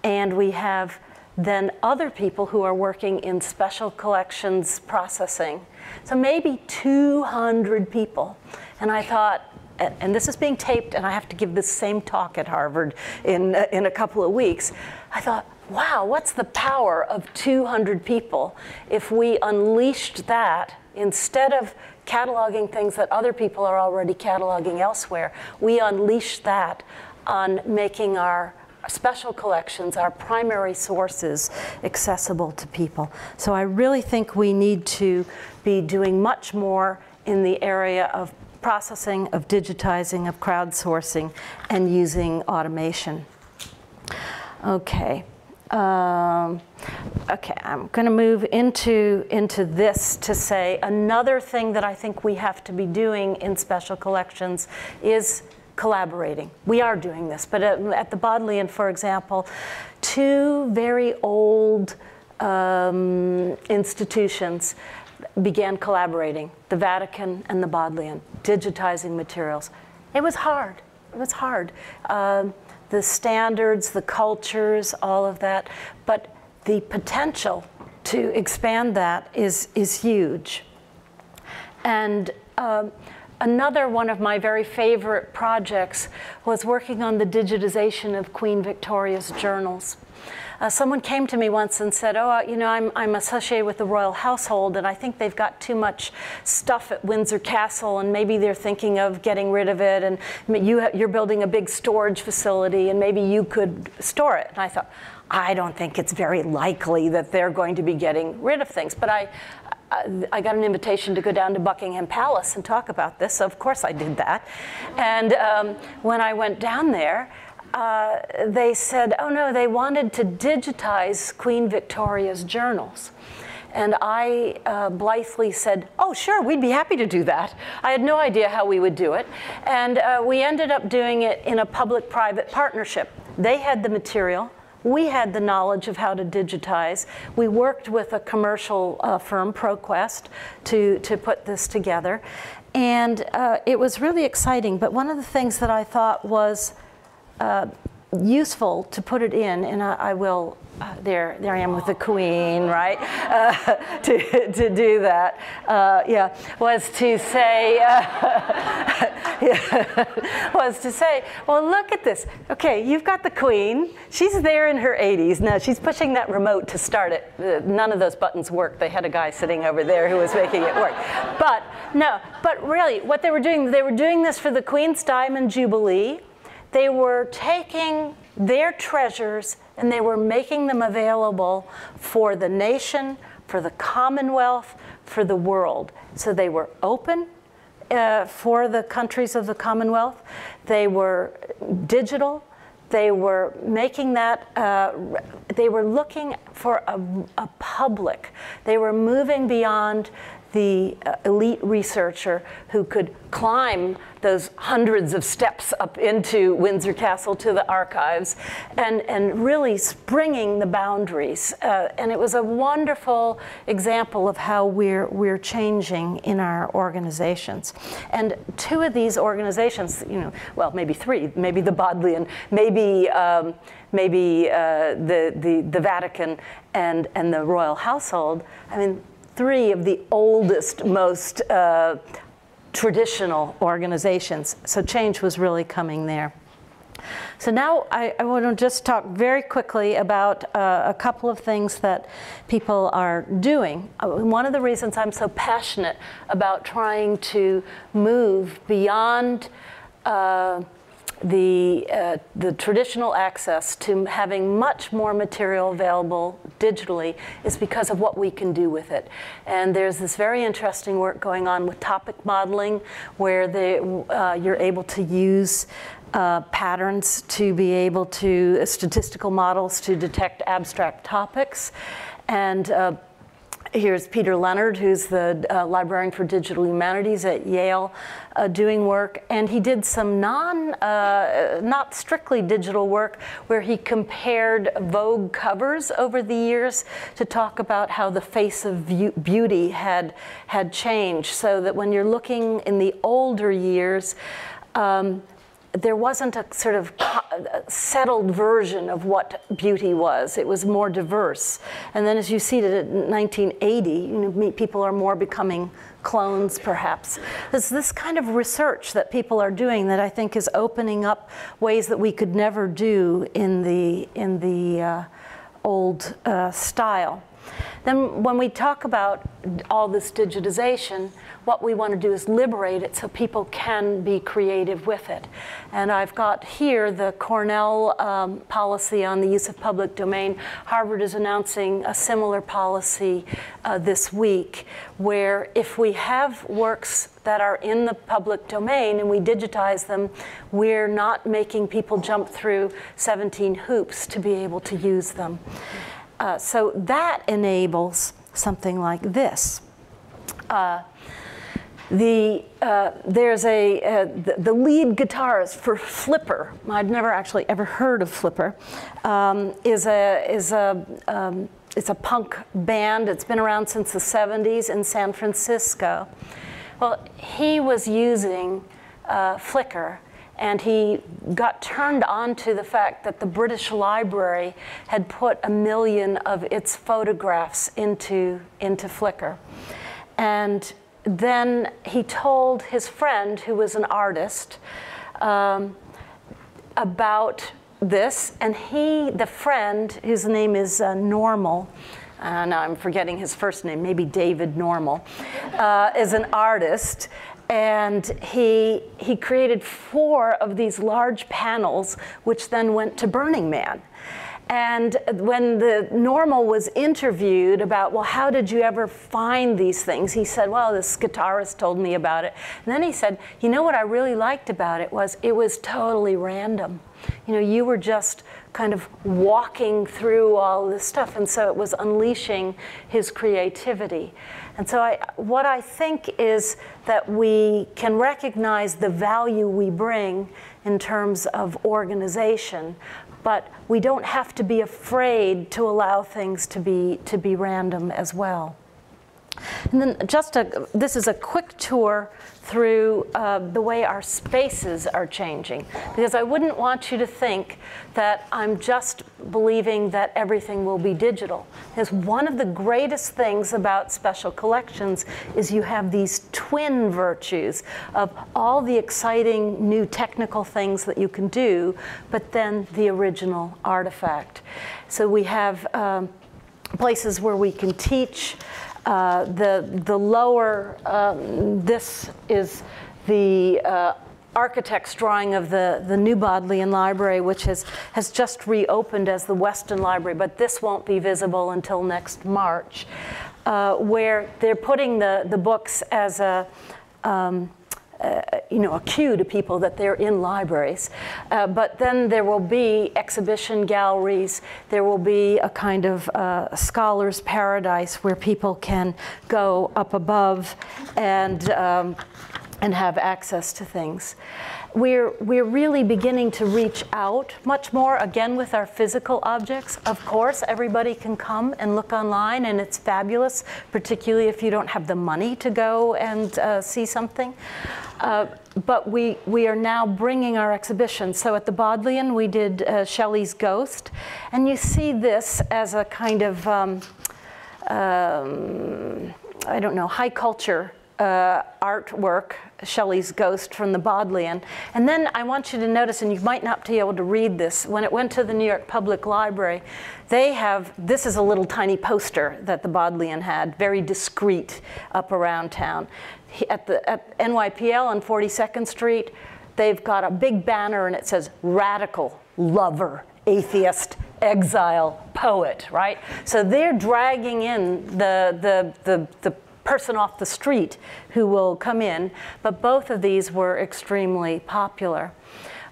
And we have then other people who are working in special collections processing. So maybe 200 people. And I thought, and this is being taped, and I have to give this same talk at Harvard in a couple of weeks. I thought, wow, what's the power of 200 people if we unleashed that, instead of cataloging things that other people are already cataloging elsewhere, we unleash that on making our special collections, our primary sources, accessible to people. So I really think we need to be doing much more in the area of processing, of digitizing, of crowdsourcing, and using automation. Okay. Okay, I'm going to move into this to say another thing that I think we have to be doing in special collections is collaborating. We are doing this, but at the Bodleian, for example, 2 very old institutions began collaborating, the Vatican and the Bodleian, digitizing materials. It was hard. It was hard. The standards, the cultures, all of that, but the potential to expand that is huge. And another one of my very favorite projects was working on the digitization of Queen Victoria's journals. Someone came to me once and said, oh, you know, I'm associated with the royal household, and I think they've got too much stuff at Windsor Castle, and maybe they're thinking of getting rid of it, and you're building a big storage facility, and maybe you could store it. And I thought, I don't think it's very likely that they're going to be getting rid of things. But I got an invitation to go down to Buckingham Palace and talk about this, so of course I did that. And when I went down there, they said, oh no, they wanted to digitize Queen Victoria's journals. And I blithely said, oh sure, we'd be happy to do that. I had no idea how we would do it. And we ended up doing it in a public-private partnership. They had the material. We had the knowledge of how to digitize. We worked with a commercial firm, ProQuest, to put this together. And it was really exciting. But one of the things that I thought was useful to put it in, and I will, there I am with the Queen, right? To do that, yeah, was to say, well, look at this. Okay, you've got the Queen. She's there in her 80s. Now, she's pushing that remote to start it. None of those buttons worked. They had a guy sitting over there who was making it work. But no, but really, what they were doing this for the Queen's Diamond Jubilee. They were taking their treasures and they were making them available for the nation, for the Commonwealth, for the world. So they were open for the countries of the Commonwealth. They were digital. They were making that, they were looking for a public. They were moving beyond the elite researcher who could climb those hundreds of steps up into Windsor Castle to the archives and really springing the boundaries. And it was a wonderful example of how we're changing in our organizations. And two of these organizations, you know, well, maybe three, maybe the Bodleian, maybe the Vatican and the royal household, I mean, three of the oldest, most traditional organizations. So change was really coming there. So now I want to just talk very quickly about a couple of things that people are doing. One of the reasons I'm so passionate about trying to move beyond the traditional access to having much more material available digitally is because of what we can do with it. And there's this very interesting work going on with topic modeling where you're able to use patterns to be able to, statistical models to detect abstract topics. And here's Peter Leonard, who's the librarian for digital humanities at Yale, doing work. And he did some not strictly digital work where he compared Vogue covers over the years to talk about how the face of beauty had changed. So that when you're looking in the older years, there wasn't a sort of settled version of what beauty was. It was more diverse. And then as you see that in 1980, you know, people are more becoming clones, perhaps. There's this kind of research that people are doing that I think is opening up ways that we could never do in the old style. Then when we talk about all this digitization, what we want to do is liberate it so people can be creative with it. And I've got here the Cornell policy on the use of public domain. Harvard is announcing a similar policy this week, where if we have works that are in the public domain and we digitize them, we're not making people jump through 17 hoops to be able to use them. So that enables something like this. There's the lead guitarist for Flipper. I'd never actually ever heard of Flipper. It's a punk band. It's been around since the 70s in San Francisco. Well, he was using Flickr, and he got turned on to the fact that the British Library had put 1 million of its photographs into Flickr. And then he told his friend, who was an artist, about this, and the friend, whose name is Normal, now I'm forgetting his first name, maybe David Normal, is an artist, and he created 4 of these large panels, which then went to Burning Man. And when the Normal was interviewed about, well, how did you ever find these things? He said, well, this guitarist told me about it. And then he said, you know what I really liked about it was totally random. You know, you were just kind of walking through all this stuff, and so it was unleashing his creativity. And so what I think is that we can recognize the value we bring in terms of organization, but we don't have to be afraid to allow things to be random as well. And then this is a quick tour through the way our spaces are changing, because I wouldn't want you to think that I'm just believing that everything will be digital. Because one of the greatest things about special collections is you have these twin virtues of all the exciting new technical things that you can do, but then the original artifact. So we have places where we can teach. The lower, this is the architect's drawing of the new Bodleian Library, which has just reopened as the Weston Library, but this won't be visible until next March, where they're putting the books as a cue to people that they're in libraries. But then there will be exhibition galleries. There will be a kind of scholar's paradise where people can go up above and have access to things. We're really beginning to reach out much more, again, with our physical objects. Of course, everybody can come and look online, and it's fabulous, particularly if you don't have the money to go and see something. But we are now bringing our exhibitions. So at the Bodleian, we did Shelley's Ghost. And you see this as a kind of, I don't know, high culture artwork, Shelley's Ghost from the Bodleian. And then I want you to notice, and you might not be able to read this, when it went to the New York Public Library, they have, this is a little tiny poster that the Bodleian had, very discreet up around town. At NYPL on 42nd Street, they've got a big banner and it says, radical, lover, atheist, exile, poet, right? So they're dragging in the person off the street who will come in, but both of these were extremely popular.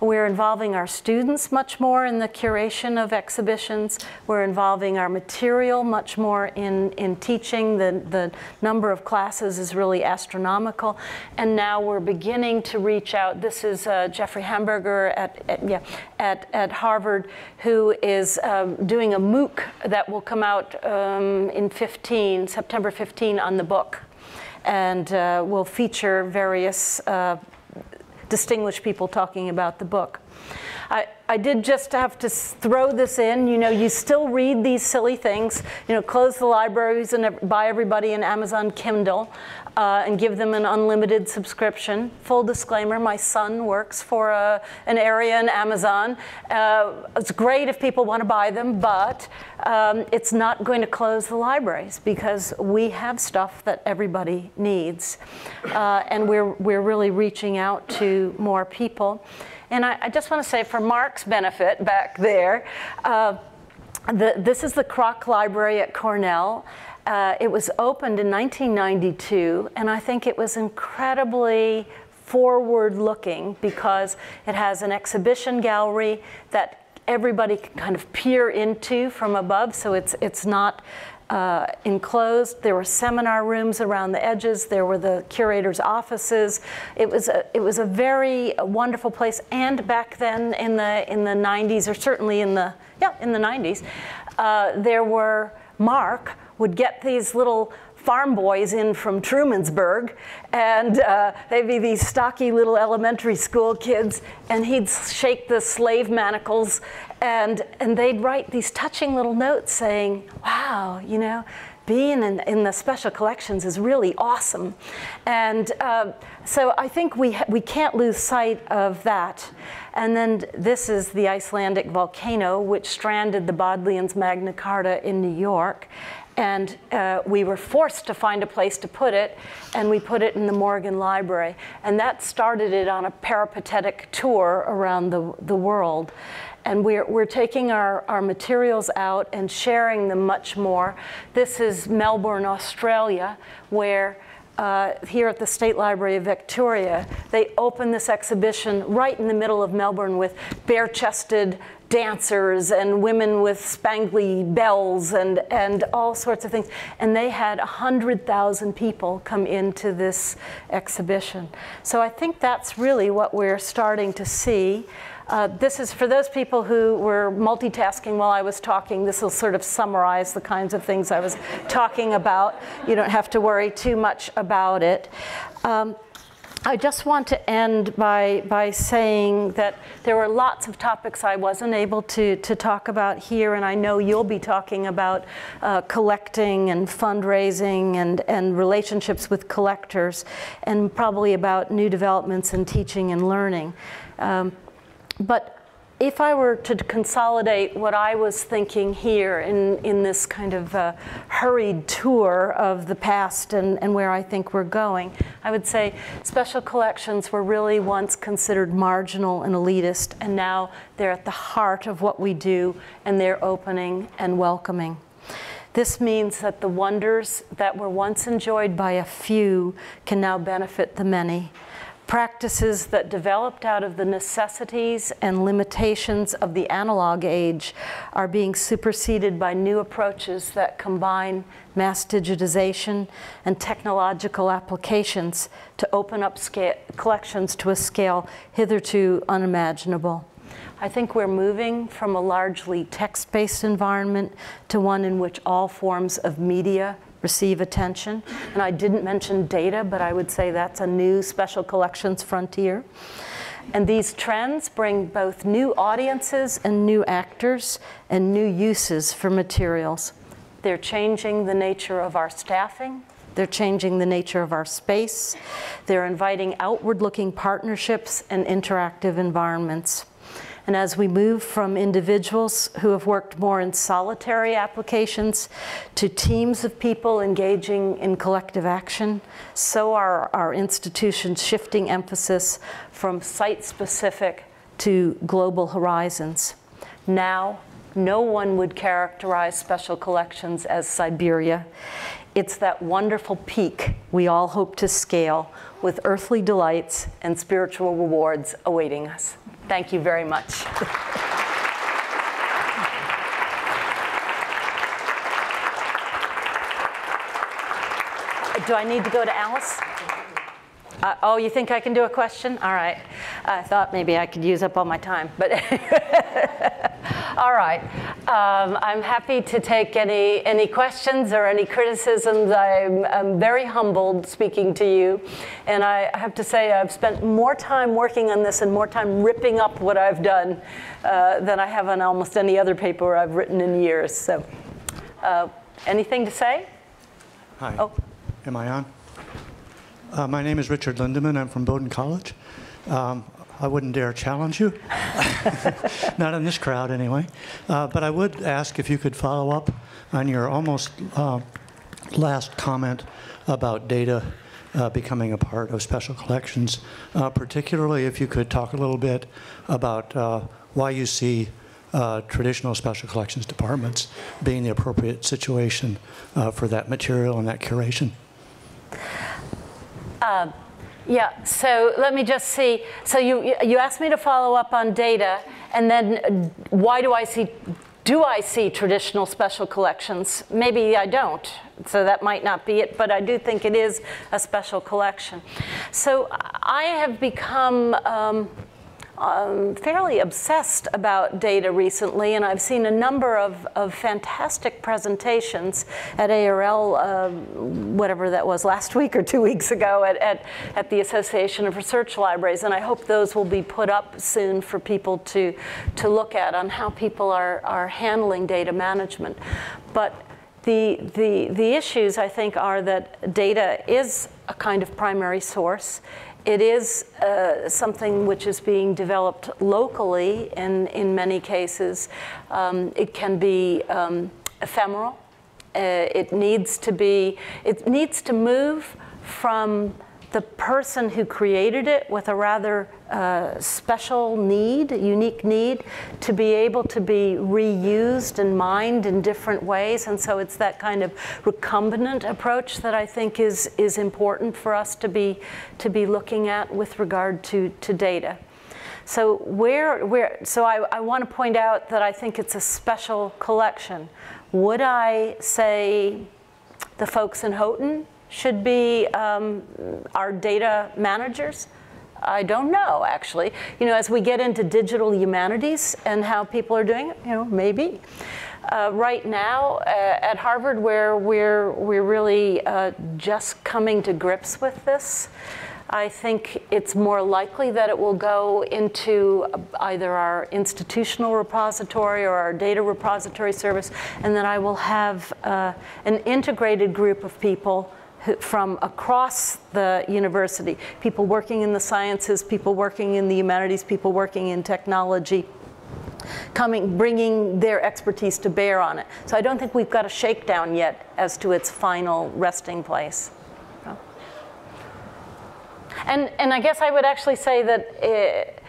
We're involving our students much more in the curation of exhibitions. We're involving our material much more in teaching. The number of classes is really astronomical. And now we're beginning to reach out. This is Jeffrey Hamburger at Harvard, who is doing a MOOC that will come out in September 15 on the book. And will feature various distinguished people talking about the book. I did just have to throw this in. You know, you still read these silly things. You know, close the libraries and buy everybody an Amazon Kindle and give them an unlimited subscription. Full disclaimer, my son works for an area in Amazon. It's great if people want to buy them, but it's not going to close the libraries because we have stuff that everybody needs. And we're really reaching out to more people. And I just want to say, for Mark's benefit back there, this is the Kroc Library at Cornell. It was opened in 1992, and I think it was incredibly forward-looking because it has an exhibition gallery that everybody can kind of peer into from above, so it's not enclosed. There were seminar rooms around the edges. There were the curator's offices. It was a very wonderful place. And back then, in the 90s, or certainly in the 90s, there were Mark would get these little farm boys in from Trumansburg, and they'd be these stocky little elementary school kids, and he'd shake the slave manacles, and they'd write these touching little notes saying, wow, you know, being in the special collections is really awesome. And so I think we can't lose sight of that. And then this is the Icelandic volcano, which stranded the Bodleians Magna Carta in New York. And we were forced to find a place to put it, and we put it in the Morgan Library. And that started it on a peripatetic tour around the world. And we're taking our materials out and sharing them much more. This is Melbourne, Australia, where here at the State Library of Victoria, they opened this exhibition right in the middle of Melbourne with bare-chested dancers and women with spangly bells and all sorts of things. And they had 100,000 people come into this exhibition. So I think that's really what we're starting to see. This is for those people who were multitasking while I was talking. This will sort of summarize the kinds of things I was talking about. You don't have to worry too much about it. I just want to end by saying that there were lots of topics I wasn't able to talk about here, and I know you'll be talking about collecting and fundraising and relationships with collectors, and probably about new developments in teaching and learning. But if I were to consolidate what I was thinking here in this kind of hurried tour of the past and where I think we're going, I would say special collections were really once considered marginal and elitist, and now they're at the heart of what we do, and they're opening and welcoming. This means that the wonders that were once enjoyed by a few can now benefit the many. Practices that developed out of the necessities and limitations of the analog age are being superseded by new approaches that combine mass digitization and technological applications to open up collections to a scale hitherto unimaginable. I think we're moving from a largely text-based environment to one in which all forms of media receive attention. And I didn't mention data, but I would say that's a new special collections frontier. And these trends bring both new audiences and new actors and new uses for materials. They're changing the nature of our staffing. They're changing the nature of our space. They're inviting outward-looking partnerships and interactive environments. And as we move from individuals who have worked more in solitary applications to teams of people engaging in collective action, so are our institutions shifting emphasis from site-specific to global horizons. Now, no one would characterize special collections as Siberia. It's that wonderful peak we all hope to scale with earthly delights and spiritual rewards awaiting us. Thank you very much. Do I need to go to Alice? Oh, you think I can do a question? All right. I thought maybe I could use up all my time, but all right. I'm happy to take any questions or any criticisms. I'm very humbled speaking to you, and I have to say I've spent more time working on this and more time ripping up what I've done than I have on almost any other paper I've written in years. So, anything to say? Hi. Oh. Am I on? My name is Richard Lindemann. I'm from Bowdoin College. I wouldn't dare challenge you. Not in this crowd, anyway. But I would ask if you could follow up on your almost last comment about data becoming a part of special collections, particularly if you could talk a little bit about why you see traditional special collections departments being the appropriate situation for that material and that curation. Yeah, so let me just see. So you asked me to follow up on data, and then why do I see traditional special collections? Maybe I don't, so that might not be it, but I do think it is a special collection. So I have become fairly obsessed about data recently, and I've seen a number of fantastic presentations at ARL, whatever that was, last week or 2 weeks ago at the Association of Research Libraries, and I hope those will be put up soon for people to look at on how people are handling data management. But the issues, I think, are that data is a kind of primary source. It is something which is being developed locally in many cases. It can be ephemeral. It needs to move from the person who created it with a rather special need, unique need, to be able to be reused and mined in different ways. And so it's that kind of recombinant approach that I think is important for us to be looking at with regard to data. So I want to point out that I think it's a special collection. Would I say the folks in Houghton should be our data managers? I don't know, actually. You know, as we get into digital humanities and how people are doing it, you know, maybe. Right now at Harvard, where we're really just coming to grips with this, I think it's more likely that it will go into either our institutional repository or our data repository service, and then I will have an integrated group of people from across the university, people working in the sciences, people working in the humanities, people working in technology, bringing their expertise to bear on it. So I don't think we've got a shakedown yet as to its final resting place. And I guess I would actually say that,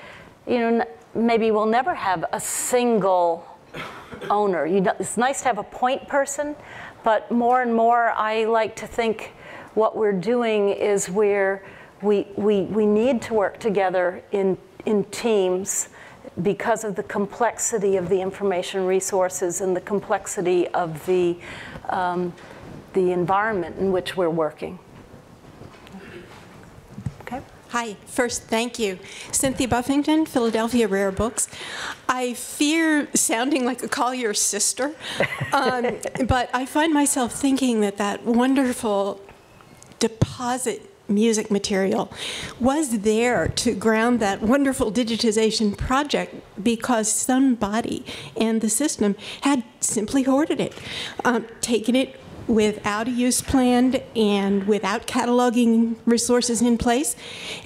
you know, maybe we'll never have a single owner. It's nice to have a point person, but more and more I like to think what we're doing is we need to work together in teams because of the complexity of the information resources and the complexity of the environment in which we're working. Okay. Hi, first, thank you. Cynthia Buffington, Philadelphia Rare Books. I fear sounding like a Collier's sister, but I find myself thinking that wonderful deposit music material was there to ground that wonderful digitization project because somebody and the system had simply hoarded it, taken it without a use plan and without cataloging resources in place,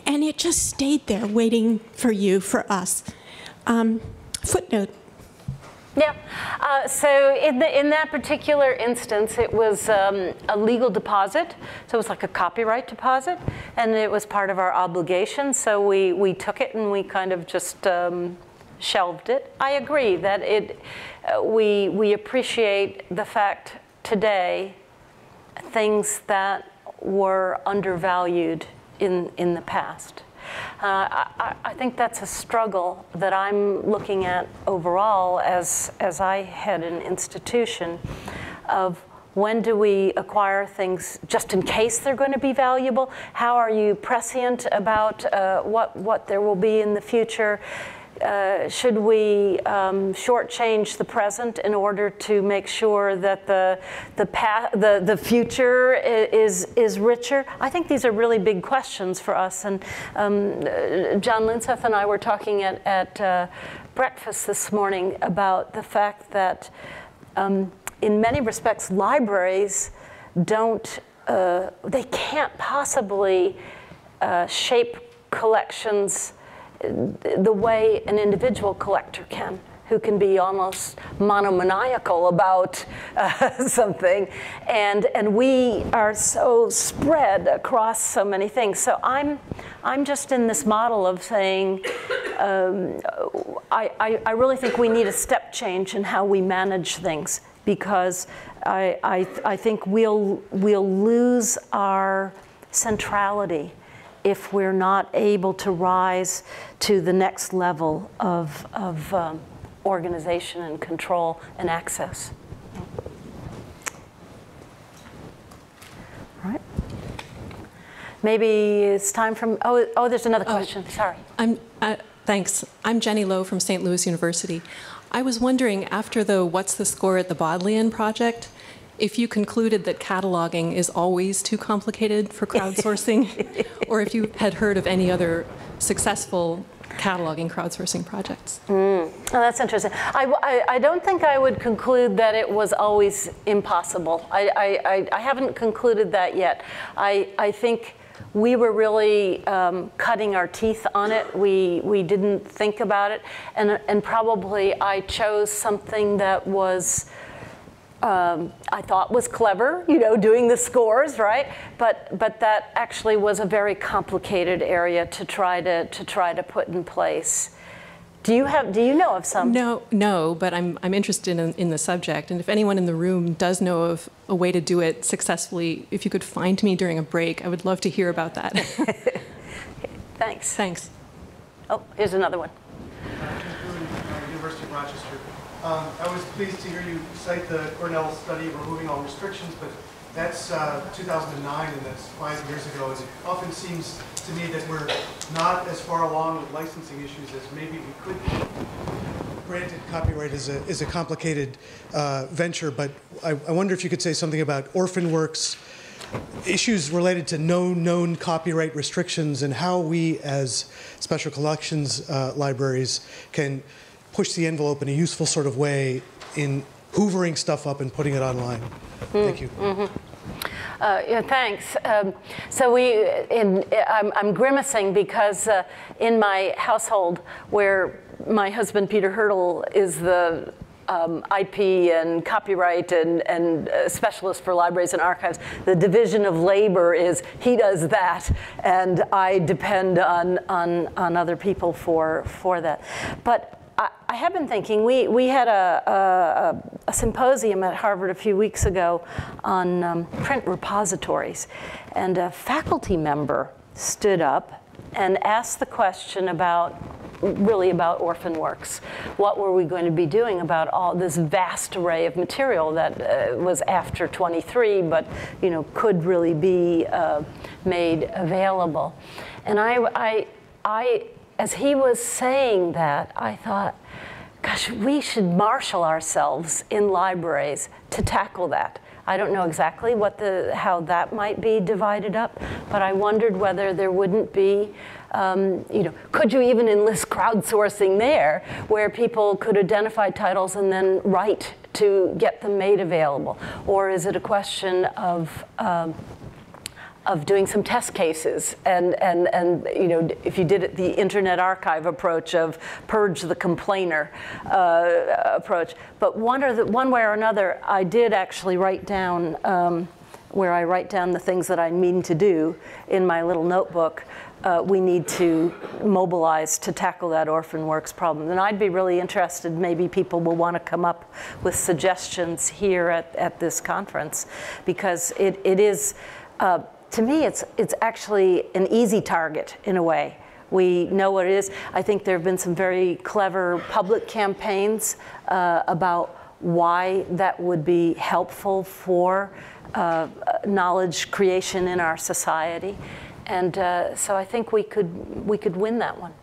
and it just stayed there waiting for you, for us. Footnote. Yeah, so in that particular instance, it was a legal deposit, so it was like a copyright deposit, and it was part of our obligation, so we took it and we kind of just shelved it. I agree that we appreciate the fact today things that were undervalued in the past. I think that's a struggle that I'm looking at overall as I head an institution of when do we acquire things just in case they're going to be valuable? How are you prescient about what there will be in the future? Should we shortchange the present in order to make sure that the future is richer? I think these are really big questions for us. And John Linseth and I were talking at breakfast this morning about the fact that in many respects libraries they can't possibly shape collections the way an individual collector can, who can be almost monomaniacal about something, and we are so spread across so many things. So I'm just in this model of saying I really think we need a step change in how we manage things, because I think we'll lose our centrality if we're not able to rise to the next level of organization and control and access. All right. Maybe it's time for, oh, there's another question, sorry. Thanks. I'm Jenny Lowe from St. Louis University. I was wondering, after the What's the Score at the Bodleian project, if you concluded that cataloging is always too complicated for crowdsourcing, or if you had heard of any other successful cataloging crowdsourcing projects. Oh, that's interesting. I don't think I would conclude that it was always impossible. I haven't concluded that yet. I think we were really cutting our teeth on it. We didn't think about it, and probably I chose something that was I thought was clever, you know, doing the scores, right? But that actually was a very complicated area to try to put in place. Do you know of some? No, but I'm interested in the subject, and if anyone in the room does know of a way to do it successfully, if you could find me during a break, I would love to hear about that. Thanks. Thanks. Oh, here's another one. University of Rochester. I was pleased to hear you cite the Cornell study removing all restrictions, but that's 2009, and that's 5 years ago. And it often seems to me that we're not as far along with licensing issues as maybe we could be. Granted, copyright is a complicated venture, but I wonder if you could say something about orphan works, issues related to known copyright restrictions, and how we as special collections libraries can push the envelope in a useful sort of way in hoovering stuff up and putting it online. Thank you. Yeah, thanks. So I'm grimacing because in my household, where my husband Peter Hurdle is the IP and copyright and specialist for libraries and archives, the division of labor is he does that, and I depend on other people for that. But I have been thinking, we had a symposium at Harvard a few weeks ago on print repositories, and a faculty member stood up and asked the question about orphan works. What were we going to be doing about all this vast array of material that was after 23, but could really be made available? And I as he was saying that, I thought, gosh, we should marshal ourselves in libraries to tackle that. I don't know exactly how that might be divided up, but I wondered whether there wouldn't be, could you even enlist crowdsourcing there, where people could identify titles and then write to get them made available? Or is it a question of doing some test cases and if you did it the Internet Archive approach of purge the complainer approach. But one way or another, I did actually write down where I write down the things that I mean to do in my little notebook. We need to mobilize to tackle that orphan works problem. And I'd be really interested, maybe people will want to come up with suggestions here at this conference, because it is, to me, it's actually an easy target in a way. We know what it is. I think there have been some very clever public campaigns about why that would be helpful for knowledge creation in our society. And so I think we could win that one.